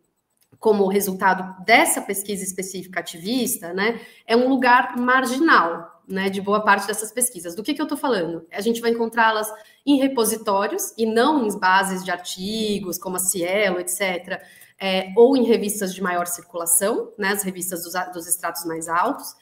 como resultado dessa pesquisa específica ativista, né, é um lugar marginal, né, de boa parte dessas pesquisas. Do que eu estou falando? A gente vai encontrá-las em repositórios e não em bases de artigos, como a Cielo, etc., ou em revistas de maior circulação, né, as revistas dos estratos mais altos,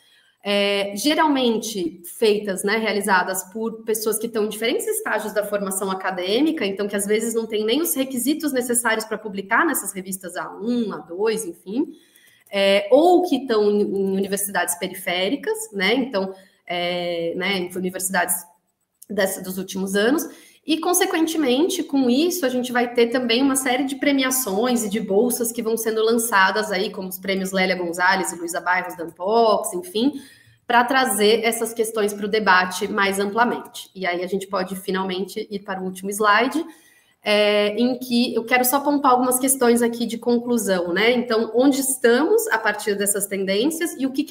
geralmente feitas, né, realizadas por pessoas que estão em diferentes estágios da formação acadêmica, então que às vezes não tem nem os requisitos necessários para publicar nessas revistas A1, A2, enfim, ou que estão em universidades periféricas, né, então, né, em universidades dos últimos anos, e, consequentemente, com isso, a gente vai ter também uma série de premiações e de bolsas que vão sendo lançadas aí, como os prêmios Lélia Gonzalez e Luísa Bairros da Unpox, enfim, para trazer essas questões para o debate mais amplamente. E aí a gente pode finalmente ir para o último slide, em que eu quero só apontar algumas questões aqui de conclusão, né? Então, onde estamos a partir dessas tendências e o que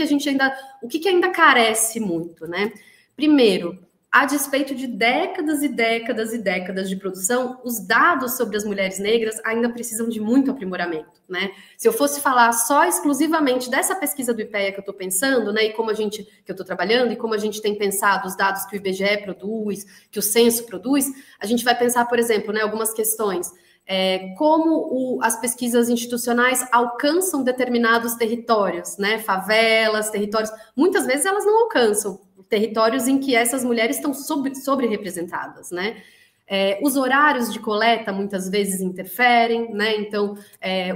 ainda carece muito, né? Primeiro, a despeito de décadas e décadas e décadas de produção, os dados sobre as mulheres negras ainda precisam de muito aprimoramento, né? Se eu fosse falar só exclusivamente dessa pesquisa do IPEA que eu estou pensando, né, e que eu estou trabalhando, e como a gente tem pensado os dados que o IBGE produz, que o censo produz, a gente vai pensar, por exemplo, né, algumas questões. Como as pesquisas institucionais alcançam determinados territórios, né? Favelas, territórios, muitas vezes elas não alcançam territórios em que essas mulheres estão sobre-representadas, né? Os horários de coleta muitas vezes interferem, né? Então,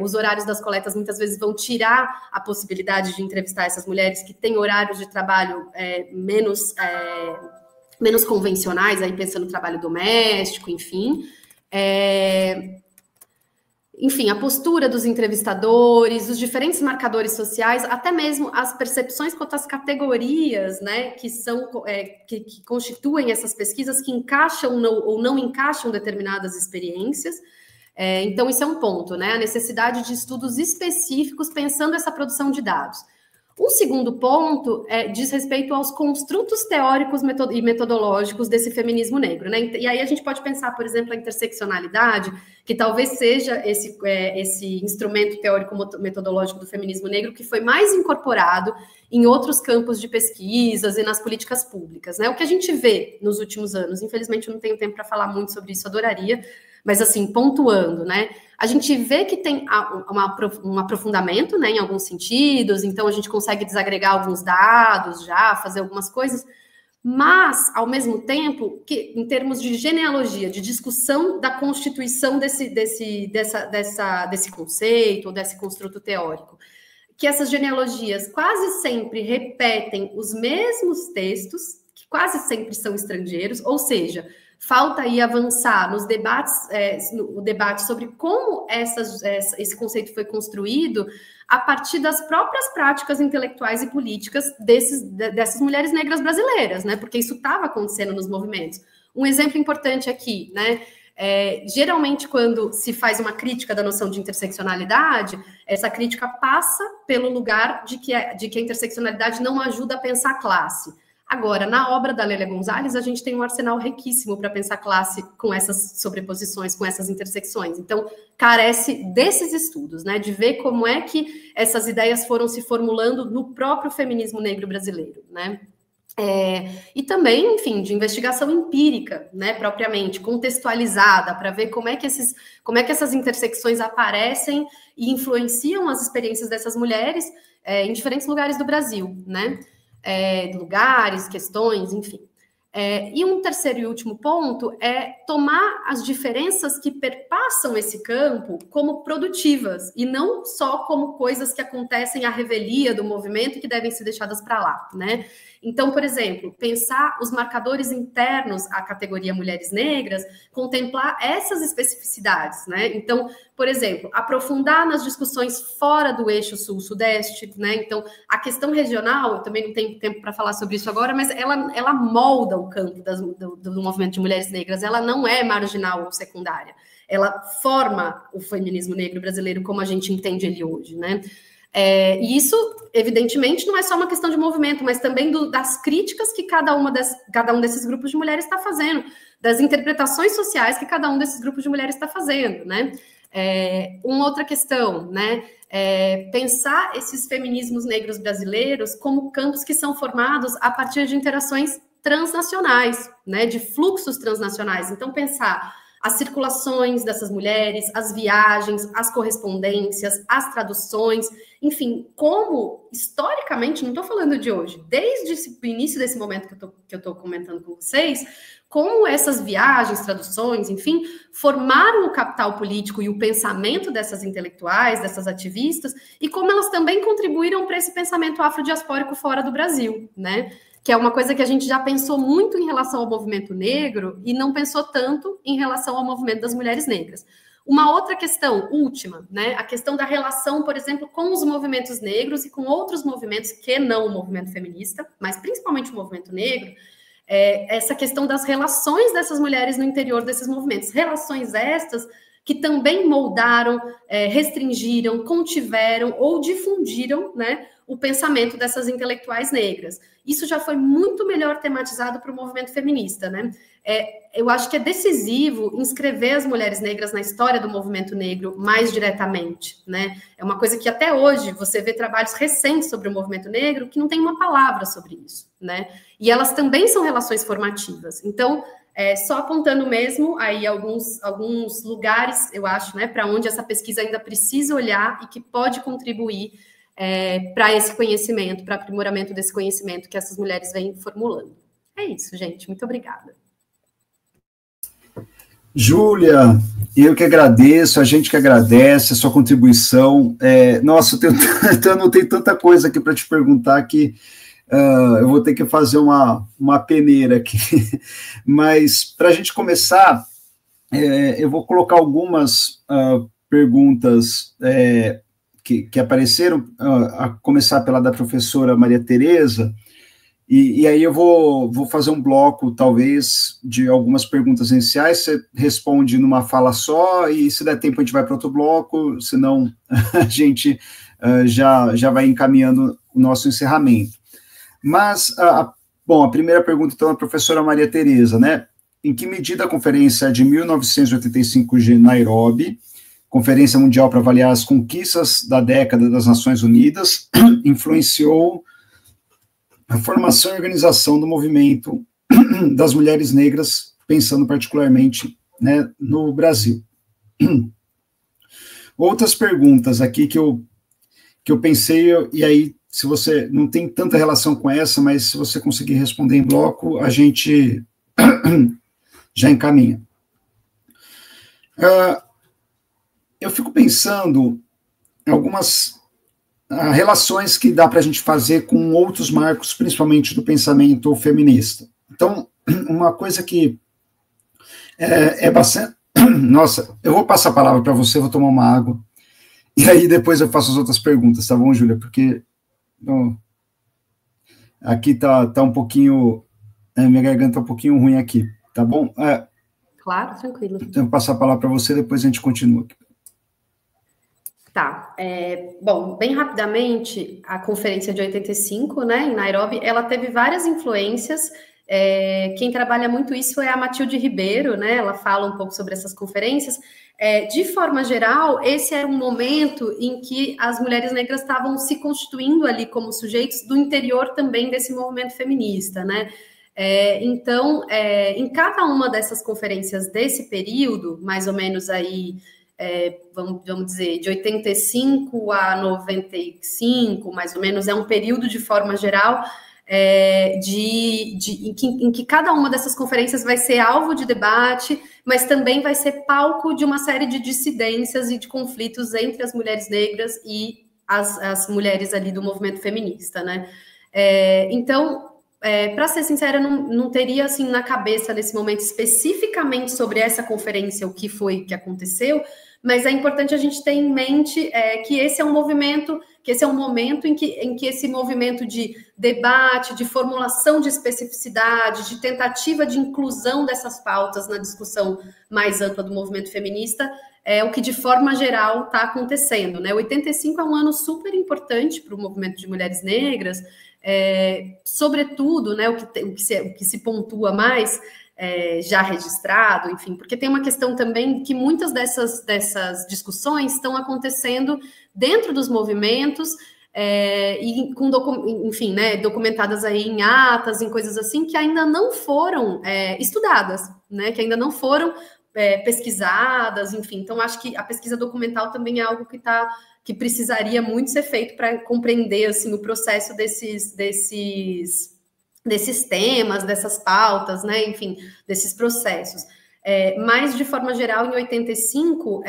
os horários das coletas muitas vezes vão tirar a possibilidade de entrevistar essas mulheres que têm horários de trabalho menos convencionais, aí pensando no trabalho doméstico, enfim. Enfim, a postura dos entrevistadores, os diferentes marcadores sociais, até mesmo as percepções quanto às categorias, né, que constituem essas pesquisas, que encaixam ou não encaixam determinadas experiências. Então, isso é um ponto, né, a necessidade de estudos específicos pensando essa produção de dados. Um segundo ponto diz respeito aos construtos teóricos e metodológicos desse feminismo negro, né? E aí a gente pode pensar, por exemplo, a interseccionalidade, que talvez seja esse instrumento teórico-metodológico do feminismo negro que foi mais incorporado em outros campos de pesquisas e nas políticas públicas, né? O que a gente vê nos últimos anos, infelizmente eu não tenho tempo para falar muito sobre isso, adoraria, mas assim, pontuando, né? A gente vê que tem um aprofundamento, né, em alguns sentidos, então a gente consegue desagregar alguns dados já, fazer algumas coisas, mas, ao mesmo tempo, que em termos de genealogia, de discussão da constituição desse conceito, ou desse construto teórico, que essas genealogias quase sempre repetem os mesmos textos, que quase sempre são estrangeiros, ou seja, falta aí avançar nos debates, no debate sobre como esse conceito foi construído a partir das próprias práticas intelectuais e políticas dessas mulheres negras brasileiras, né? Porque isso estava acontecendo nos movimentos. Um exemplo importante aqui, né? Geralmente, quando se faz uma crítica da noção de interseccionalidade, essa crítica passa pelo lugar de que a interseccionalidade não ajuda a pensar classe. Agora, na obra da Lélia Gonzalez, a gente tem um arsenal riquíssimo para pensar classe com essas sobreposições, com essas intersecções. Então, carece desses estudos, né? De ver como é que essas ideias foram se formulando no próprio feminismo negro brasileiro, né? E também, enfim, de investigação empírica, né, propriamente, contextualizada, para ver como é que essas intersecções aparecem e influenciam as experiências dessas mulheres em diferentes lugares do Brasil, né? Lugares, questões, enfim. E um terceiro e último ponto é tomar as diferenças que perpassam esse campo como produtivas e não só como coisas que acontecem à revelia do movimento e que devem ser deixadas para lá, né? Então, por exemplo, pensar os marcadores internos à categoria mulheres negras, contemplar essas especificidades, né? Então, por exemplo, aprofundar nas discussões fora do eixo sul-sudeste, né? Então, a questão regional, eu também não tenho tempo para falar sobre isso agora, mas ela molda o campo do movimento de mulheres negras, ela não é marginal ou secundária, ela forma o feminismo negro brasileiro como a gente entende ele hoje, né? E isso, evidentemente, não é só uma questão de movimento, mas também das críticas que cada um desses grupos de mulheres está fazendo, das interpretações sociais que cada um desses grupos de mulheres está fazendo, né? Uma outra questão, né? Pensar esses feminismos negros brasileiros como campos que são formados a partir de interações transnacionais, né? De fluxos transnacionais. Então, pensar as circulações dessas mulheres, as viagens, as correspondências, as traduções, enfim, como, historicamente, não estou falando de hoje, desde o início desse momento que eu estou comentando com vocês, como essas viagens, traduções, enfim, formaram o capital político e o pensamento dessas intelectuais, dessas ativistas, e como elas também contribuíram para esse pensamento afrodiaspórico fora do Brasil, né? Que é uma coisa que a gente já pensou muito em relação ao movimento negro e não pensou tanto em relação ao movimento das mulheres negras. Uma outra questão, última, né? A questão da relação, por exemplo, com os movimentos negros e com outros movimentos que não o movimento feminista, mas principalmente o movimento negro, essa questão das relações dessas mulheres no interior desses movimentos. Relações estas que também moldaram, restringiram, contiveram ou difundiram, né, o pensamento dessas intelectuais negras. Isso já foi muito melhor tematizado para o movimento feminista, né? Eu acho que é decisivo inscrever as mulheres negras na história do movimento negro mais diretamente, né? É uma coisa que até hoje você vê trabalhos recentes sobre o movimento negro que não tem uma palavra sobre isso, né? E elas também são relações formativas. Então, só apontando mesmo aí alguns lugares, eu acho, né, para onde essa pesquisa ainda precisa olhar e que pode contribuir para esse conhecimento, para aprimoramento desse conhecimento que essas mulheres vêm formulando. É isso, gente. Muito obrigada. Júlia, eu que agradeço, a gente que agradece a sua contribuição. Nossa, eu anotei tanta coisa aqui para te perguntar que eu vou ter que fazer uma peneira aqui. Mas, para a gente começar, eu vou colocar algumas perguntas que apareceram, a começar pela da professora Maria Tereza, e aí eu vou fazer um bloco, talvez, de algumas perguntas iniciais, você responde numa fala só, e se der tempo a gente vai para outro bloco, senão a gente já vai encaminhando o nosso encerramento. Mas, a primeira pergunta, então, é a professora Maria Tereza, né? Em que medida a conferência de 1985 de Nairobi, Conferência Mundial para avaliar as conquistas da década das Nações Unidas, influenciou a formação e organização do movimento das mulheres negras, pensando particularmente, né, no Brasil? Outras perguntas aqui que eu pensei, e aí, se você não tem tanta relação com essa, mas se você conseguir responder em bloco, a gente já encaminha. Eu fico pensando em algumas relações que dá para a gente fazer com outros marcos, principalmente do pensamento feminista. Então, uma coisa que é bastante... Nossa, eu vou passar a palavra para você, vou tomar uma água, e aí depois eu faço as outras perguntas, tá bom, Júlia? Porque aqui tá um pouquinho... minha garganta tá um pouquinho ruim aqui, tá bom? Claro, tranquilo. Então, eu vou passar a palavra para você, depois a gente continua. Tá, bom, bem rapidamente, a conferência de 85, né, em Nairobi, ela teve várias influências. Quem trabalha muito isso é a Matilde Ribeiro, né, ela fala um pouco sobre essas conferências. De forma geral, esse era um momento em que as mulheres negras estavam se constituindo ali como sujeitos do interior também desse movimento feminista, né. Então, em cada uma dessas conferências desse período, mais ou menos aí, vamos dizer, de 85 a 95, mais ou menos, é um período de forma geral em que cada uma dessas conferências vai ser alvo de debate, mas também vai ser palco de uma série de dissidências e de conflitos entre as mulheres negras e as mulheres ali do movimento feminista, né? Então, para ser sincera, não teria assim na cabeça nesse momento especificamente sobre essa conferência o que foi que aconteceu, mas é importante a gente ter em mente que esse é um movimento, que esse é um momento em que esse movimento de debate, de formulação de especificidade, de tentativa de inclusão dessas pautas na discussão mais ampla do movimento feminista é o que de forma geral está acontecendo, né? 85 é um ano super importante para o movimento de mulheres negras, sobretudo, né, o que se pontua mais, já registrado, enfim, porque tem uma questão também que muitas dessas discussões estão acontecendo dentro dos movimentos, e enfim, né, documentadas aí em atas, em coisas assim, que ainda não foram estudadas, né, que ainda não foram pesquisadas, enfim. Então, acho que a pesquisa documental também é algo que precisaria muito ser feito para compreender assim, o processo desses temas, dessas pautas, né? Enfim, desses processos. Mas, de forma geral, em 85,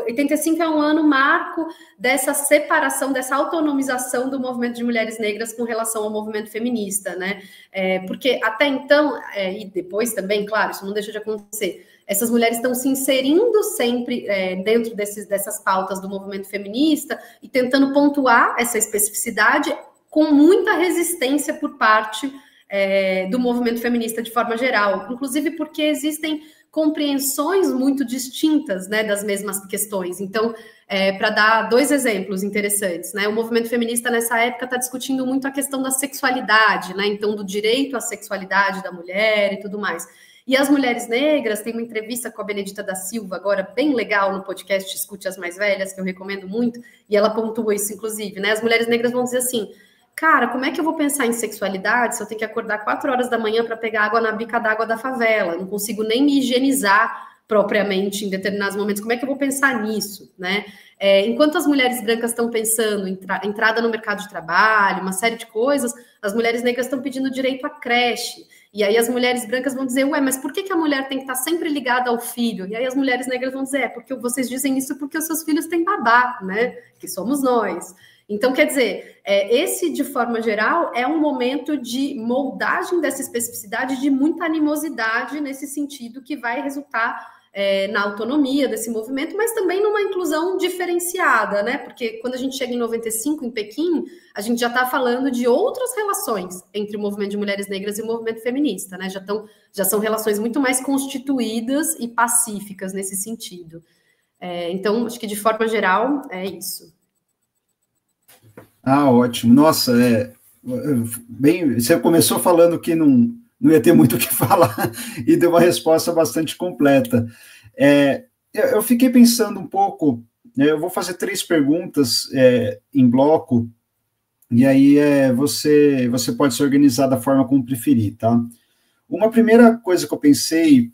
85 é um ano marco dessa separação, dessa autonomização do movimento de mulheres negras com relação ao movimento feminista, né? Porque até então, e depois também, claro, isso não deixa de acontecer, essas mulheres estão se inserindo sempre dentro dessas pautas do movimento feminista e tentando pontuar essa especificidade com muita resistência por parte do movimento feminista de forma geral, inclusive porque existem compreensões muito distintas, né, das mesmas questões. Então, para dar 2 exemplos interessantes, né, o movimento feminista nessa época está discutindo muito a questão da sexualidade, né, então do direito à sexualidade da mulher e tudo mais. E as mulheres negras, tem uma entrevista com a Benedita da Silva, agora bem legal no podcast Escute as Mais Velhas, que eu recomendo muito, e ela pontua isso, inclusive, né? As mulheres negras vão dizer assim, cara, como é que eu vou pensar em sexualidade se eu tenho que acordar 4 horas da manhã para pegar água na bica d'água da favela? Não consigo nem me higienizar propriamente em determinados momentos. Como é que eu vou pensar nisso, né? Enquanto as mulheres brancas estão pensando em entrada no mercado de trabalho, uma série de coisas, as mulheres negras estão pedindo direito à creche. E aí as mulheres brancas vão dizer, ué, mas por que a mulher tem que estar sempre ligada ao filho? E aí as mulheres negras vão dizer, porque vocês dizem isso porque os seus filhos têm babá, né? Que somos nós. Então, quer dizer, esse, de forma geral, é um momento de moldagem dessa especificidade, de muita animosidade nesse sentido, que vai resultar na autonomia desse movimento, mas também numa inclusão diferenciada, né? Porque quando a gente chega em 95, em Pequim, a gente já está falando de outras relações entre o movimento de mulheres negras e o movimento feminista, né? Já são relações muito mais constituídas e pacíficas nesse sentido. Então, acho que de forma geral é isso. Ah, ótimo. Nossa, bem, você começou falando que não ia ter muito o que falar e deu uma resposta bastante completa. Eu fiquei pensando um pouco, eu vou fazer 3 perguntas em bloco, e aí você pode se organizar da forma como preferir, tá? Uma primeira coisa que eu pensei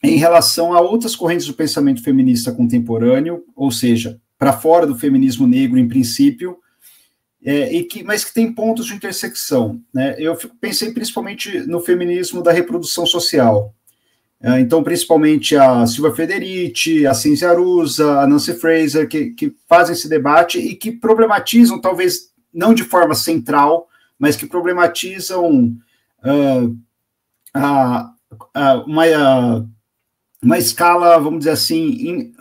em relação a outras correntes do pensamento feminista contemporâneo, ou seja, para fora do feminismo negro em princípio, mas que tem pontos de intersecção, né? Eu pensei principalmente no feminismo da reprodução social. Então, principalmente a Silvia Federici, a Cinzia Arusa, a Nancy Fraser, que fazem esse debate e que problematizam, talvez não de forma central, mas que problematizam uma escala, vamos dizer assim,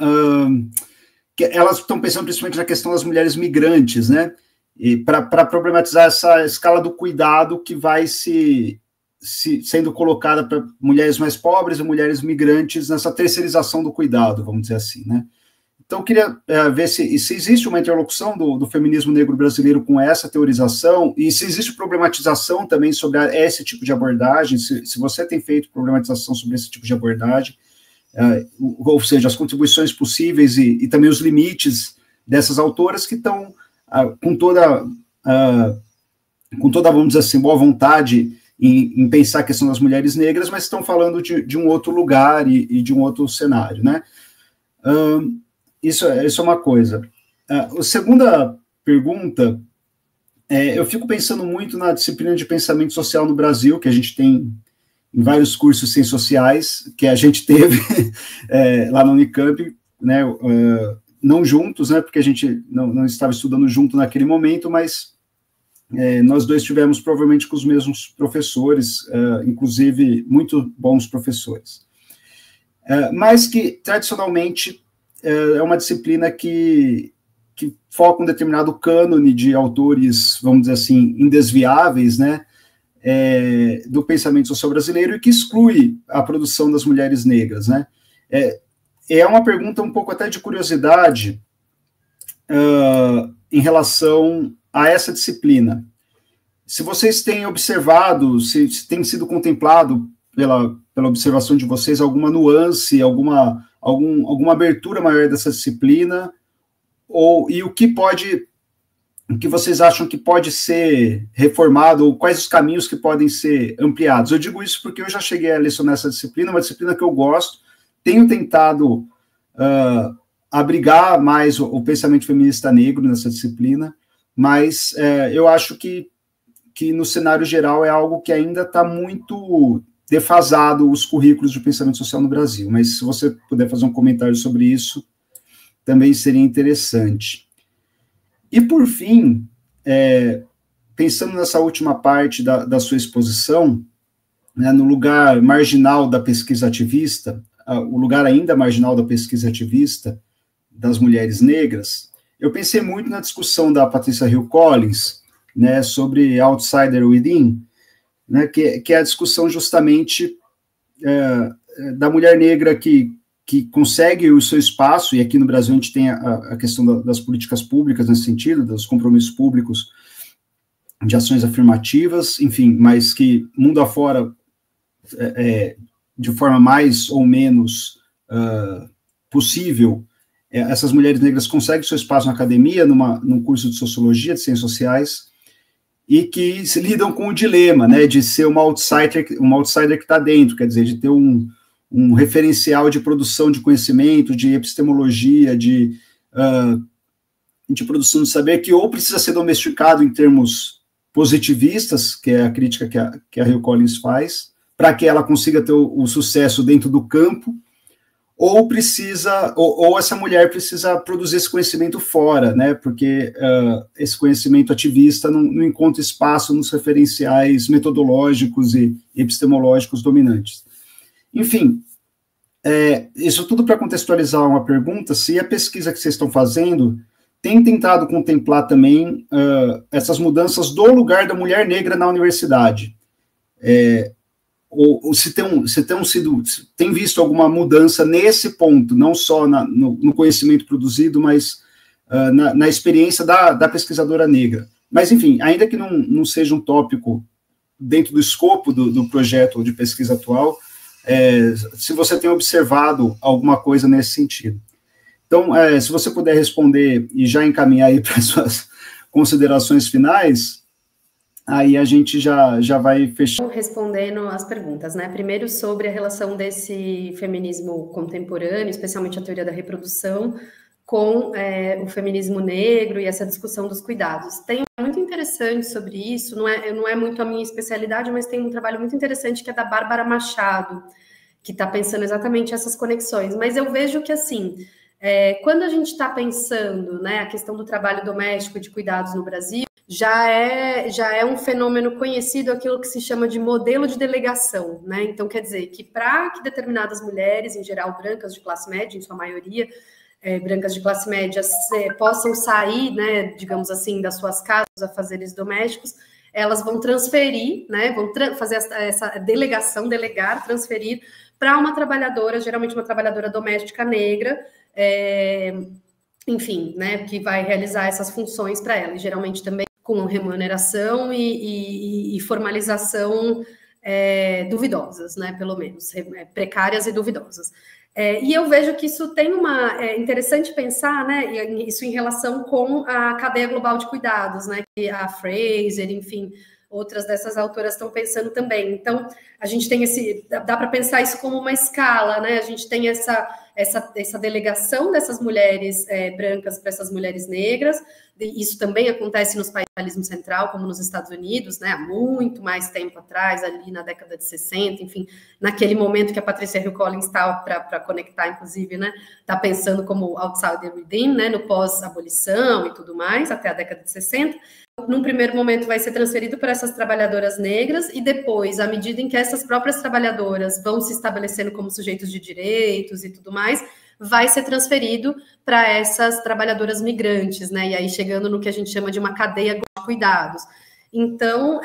que elas estão pensando principalmente na questão das mulheres migrantes, né? E para problematizar essa escala do cuidado que vai sendo colocada para mulheres mais pobres e mulheres migrantes nessa terceirização do cuidado, vamos dizer assim, né? Então, eu queria ver se existe uma interlocução do feminismo negro brasileiro com essa teorização e se existe problematização também sobre esse tipo de abordagem, se você tem feito problematização sobre esse tipo de abordagem, ou seja, as contribuições possíveis e também os limites dessas autoras que estão com toda, vamos dizer assim, boa vontade em pensar a questão das mulheres negras, mas estão falando de um outro lugar e de um outro cenário, né? Isso é uma coisa. A segunda pergunta, eu fico pensando muito na disciplina de pensamento social no Brasil, que a gente tem em vários cursos de ciências sociais, que a gente teve lá na Unicamp, né? Não juntos, né, porque a gente não estava estudando junto naquele momento, mas nós dois tivemos provavelmente com os mesmos professores, inclusive muito bons professores. Mas que, tradicionalmente, é uma disciplina que foca um determinado cânone de autores, vamos dizer assim, indesviáveis, né, do pensamento social brasileiro e que exclui a produção das mulheres negras, né. É uma pergunta um pouco até de curiosidade em relação a essa disciplina. Se vocês têm observado, se tem sido contemplado pela observação de vocês alguma nuance, alguma abertura maior dessa disciplina, e o que vocês acham que pode ser reformado, ou quais os caminhos que podem ser ampliados. Eu digo isso porque eu já cheguei a lecionar essa disciplina, uma disciplina que eu gosto, tenho tentado abrigar mais o pensamento feminista negro nessa disciplina, mas eu acho que no cenário geral é algo que ainda está muito defasado, os currículos de pensamento social no Brasil. Mas se você puder fazer um comentário sobre isso, também seria interessante. E, por fim, pensando nessa última parte da sua exposição, né, no lugar marginal da pesquisa ativista, o lugar ainda marginal da pesquisa ativista das mulheres negras, eu pensei muito na discussão da Patricia Hill Collins, né, sobre Outsider Within, né, que é a discussão justamente da mulher negra que consegue o seu espaço, e aqui no Brasil a gente tem a questão das políticas públicas nesse sentido, dos compromissos públicos de ações afirmativas, enfim, mas que mundo afora, de forma mais ou menos possível, essas mulheres negras conseguem seu espaço na academia, num curso de sociologia, de ciências sociais, e que se lidam com o dilema, né, de ser uma outsider que está dentro, quer dizer, de ter um referencial de produção de conhecimento, de epistemologia, de produção de saber, que ou precisa ser domesticado em termos positivistas, que é a crítica que a Hill Collins faz, para que ela consiga ter o sucesso dentro do campo, ou essa mulher precisa produzir esse conhecimento fora, né, porque esse conhecimento ativista não encontra espaço nos referenciais metodológicos e epistemológicos dominantes. Enfim, isso tudo para contextualizar uma pergunta, se a pesquisa que vocês estão fazendo tem tentado contemplar também essas mudanças do lugar da mulher negra na universidade, ou se tem visto alguma mudança nesse ponto, não só no conhecimento produzido, mas na experiência da pesquisadora negra. Mas, enfim, ainda que não seja um tópico dentro do escopo do projeto de pesquisa atual, se você tem observado alguma coisa nesse sentido. Então, se você puder responder e já encaminhar aí para as suas considerações finais, aí a gente já vai fechar. Respondendo as perguntas, né? Primeiro sobre a relação desse feminismo contemporâneo, especialmente a teoria da reprodução, com o feminismo negro e essa discussão dos cuidados. Tem muito interessante sobre isso, não é muito a minha especialidade, mas tem um trabalho muito interessante que é da Bárbara Machado, que está pensando exatamente essas conexões. Mas eu vejo que, assim, quando a gente está pensando, né, a questão do trabalho doméstico e de cuidados no Brasil, já é um fenômeno conhecido, aquilo que se chama de modelo de delegação, né? Então, quer dizer que para que determinadas mulheres, em geral brancas de classe média, em sua maioria, brancas de classe média, possam sair, né, digamos assim, das suas casas a fazeres domésticos, elas vão transferir, né, vão fazer essa delegação, transferir para uma trabalhadora, geralmente uma trabalhadora doméstica negra, enfim, né, que vai realizar essas funções para ela, e geralmente também com remuneração e formalização duvidosas, né, pelo menos, precárias e duvidosas. E eu vejo que isso tem é interessante pensar, né, isso em relação com a cadeia global de cuidados, né, que a Fraser, enfim, outras dessas autoras estão pensando também. Então, a gente tem dá para pensar isso como uma escala, né, a gente tem essa delegação dessas mulheres brancas para essas mulheres negras. Isso também acontece nos países do capitalismo central, como nos Estados Unidos, né, há muito mais tempo atrás, ali na década de 60, enfim, naquele momento que a Patricia Hill Collins está, para conectar, inclusive, né, está pensando como outsider within, né, no pós-abolição e tudo mais, até a década de 60. Num primeiro momento vai ser transferido para essas trabalhadoras negras, e depois, à medida em que essas próprias trabalhadoras vão se estabelecendo como sujeitos de direitos e tudo mais, vai ser transferido para essas trabalhadoras migrantes, né? E aí chegando no que a gente chama de uma cadeia de cuidados. Então,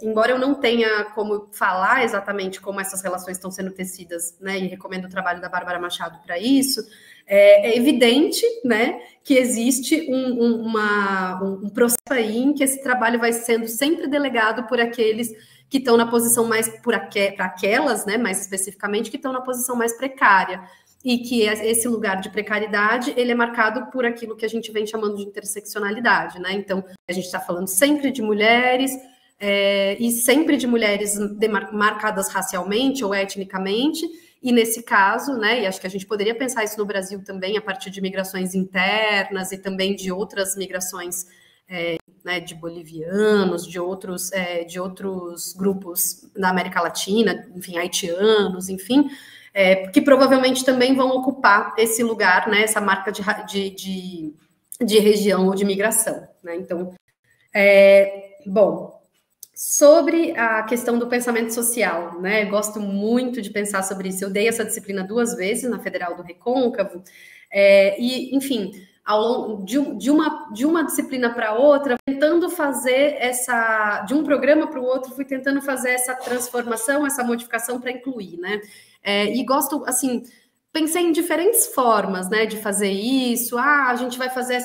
embora eu não tenha como falar exatamente como essas relações estão sendo tecidas, né? E recomendo o trabalho da Bárbara Machado para isso, é evidente, né, que existe um processo aí em que esse trabalho vai sendo sempre delegado por aqueles que estão na posição mais, para aquelas, né, mais especificamente, que estão na posição mais precária, e que esse lugar de precariedade, ele é marcado por aquilo que a gente vem chamando de interseccionalidade, né, então a gente está falando sempre de mulheres, e sempre de mulheres marcadas racialmente ou etnicamente, e nesse caso, né, e acho que a gente poderia pensar isso no Brasil também, a partir de migrações internas e também de outras migrações, né, de bolivianos, de outros grupos da América Latina, enfim, haitianos, enfim, que provavelmente também vão ocupar esse lugar, né, essa marca de região ou de migração, né, então, bom, Sobre a questão do pensamento social, né? Gosto muito de pensar sobre isso. Eu dei essa disciplina 2 vezes na Federal do Recôncavo, e, enfim, ao longo de uma disciplina para outra, tentando fazer de um programa para o outro, fui tentando fazer essa transformação, essa modificação para incluir, né? E gosto, assim, pensei em diferentes formas, né, de fazer isso. A gente vai fazer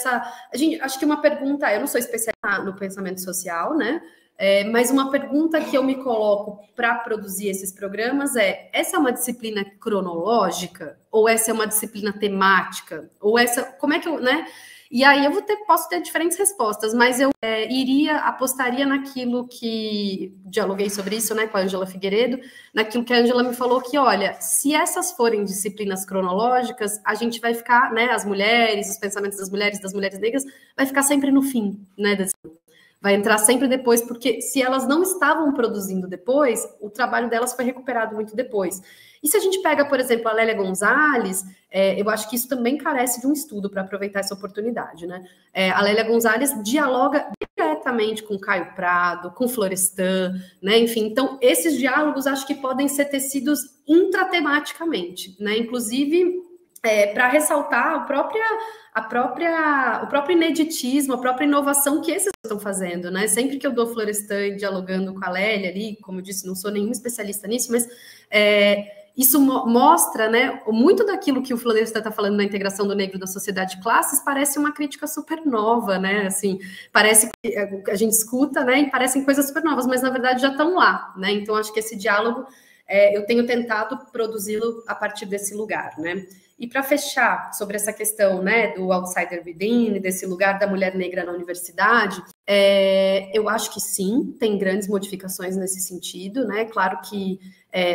acho que uma pergunta, eu não sou especialista no pensamento social, né? Mas uma pergunta que eu me coloco para produzir esses programas essa é uma disciplina cronológica? Ou essa é uma disciplina temática? Ou como é que eu, né? E aí posso ter diferentes respostas, mas eu apostaria naquilo que, dialoguei sobre isso, né, com a Ângela Figueiredo, naquilo que a Ângela me falou que, olha, se essas forem disciplinas cronológicas, a gente vai ficar, né, as mulheres, os pensamentos das mulheres negras, vai ficar sempre no fim, né, vai entrar sempre depois, porque se elas não estavam produzindo depois, o trabalho delas foi recuperado muito depois. E se a gente pega, por exemplo, a Lélia Gonzalez, eu acho que isso também carece de um estudo para aproveitar essa oportunidade, né? A Lélia Gonzalez dialoga diretamente com Caio Prado, com Florestan, né? Enfim, então, esses diálogos acho que podem ser tecidos intratematicamente, né? Inclusive, para ressaltar o próprio ineditismo, a própria inovação que esses estão fazendo, né? Sempre que eu dou Florestan dialogando com a Lélia ali, como eu disse, não sou nenhum especialista nisso, mas isso mostra, né? Muito daquilo que o Florestan está falando na integração do negro da sociedade de classes parece uma crítica super nova, né? Assim, parece que a gente escuta, né? E parecem coisas super novas, mas na verdade já estão lá, né? Então acho que esse diálogo eu tenho tentado produzi-lo a partir desse lugar, né? E para fechar sobre essa questão, né, do outsider within, desse lugar da mulher negra na universidade, eu acho que sim, tem grandes modificações nesse sentido, né? Claro que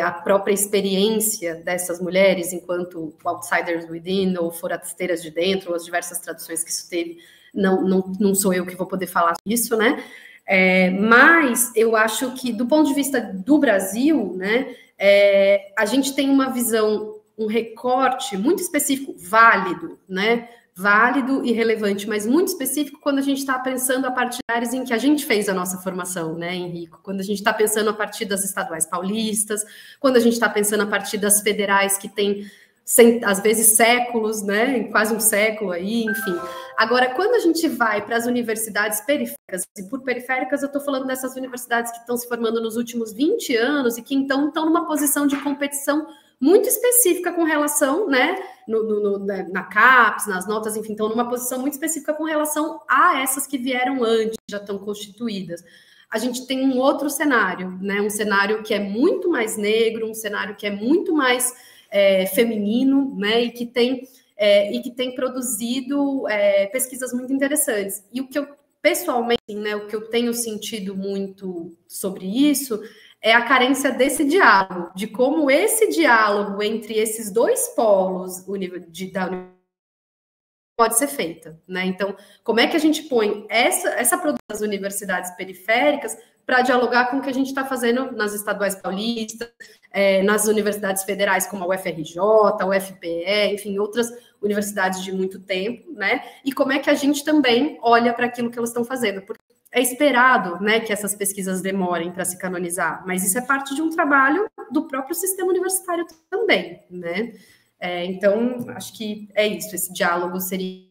a própria experiência dessas mulheres enquanto outsiders within ou forasteiras de dentro, ou as diversas traduções que isso teve, não sou eu que vou poder falar isso, né? Mas eu acho que, do ponto de vista do Brasil, né, a gente tem uma visão, um recorte muito específico, válido, né? Válido e relevante, mas muito específico quando a gente está pensando a partir das áreas em que a gente fez a nossa formação, né, Henrico? Quando a gente está pensando a partir das estaduais paulistas, quando a gente está pensando a partir das federais que tem, às vezes, séculos, né, quase um século aí, enfim. Agora, quando a gente vai para as universidades periféricas, e por periféricas eu estou falando dessas universidades que estão se formando nos últimos 20 anos e que então estão numa posição de competição muito específica com relação, né, na CAPES, nas notas, enfim, então numa posição muito específica com relação a essas que vieram antes, já estão constituídas. A gente tem um outro cenário, né, um cenário que é muito mais negro, um cenário que é muito mais feminino, né, e que tem produzido pesquisas muito interessantes. E o que eu, pessoalmente, né, o que eu tenho sentido muito sobre isso é a carência desse diálogo, de como esse diálogo entre esses dois polos da pode ser feita, né? Então, como é que a gente põe essa produção das universidades periféricas para dialogar com o que a gente está fazendo nas estaduais paulistas, nas universidades federais como a UFRJ, a UFPE, enfim, outras universidades de muito tempo, né? E como é que a gente também olha para aquilo que elas estão fazendo, porque é esperado, né, que essas pesquisas demorem para se canonizar, mas isso é parte de um trabalho do próprio sistema universitário também, né? Então, acho que é isso, esse diálogo seria...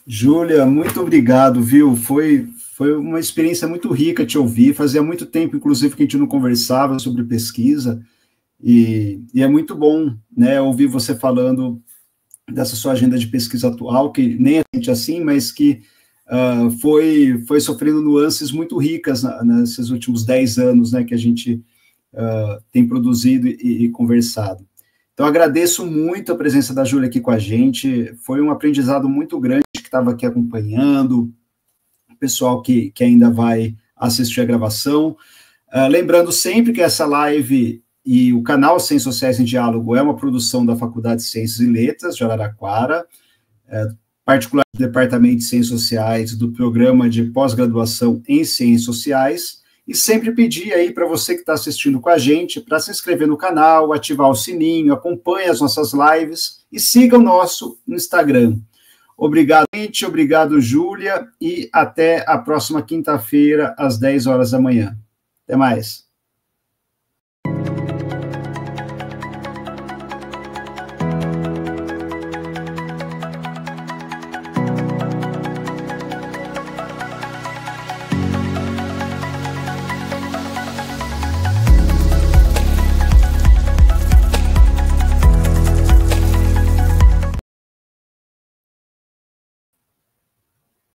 Júlia, muito obrigado, viu? Foi uma experiência muito rica te ouvir, fazia muito tempo, inclusive, que a gente não conversava sobre pesquisa, e é muito bom, né, ouvir você falando dessa sua agenda de pesquisa atual, que nem a gente assim, mas que foi sofrendo nuances muito ricas nesses últimos 10 anos, né, que a gente tem produzido e conversado. Então, agradeço muito a presença da Júlia aqui com a gente, foi um aprendizado muito grande que estava aqui acompanhando, o pessoal que ainda vai assistir a gravação. Lembrando sempre que essa live e o canal Ciências Sociais em Diálogo é uma produção da Faculdade de Ciências e Letras de Araraquara, particular do Departamento de Ciências Sociais do Programa de Pós-Graduação em Ciências Sociais, e sempre pedir aí para você que está assistindo com a gente, para se inscrever no canal, ativar o sininho, acompanhe as nossas lives e siga o nosso Instagram. Obrigado, gente. Obrigado, Júlia. E até a próxima quinta-feira, às 10 horas da manhã. Até mais.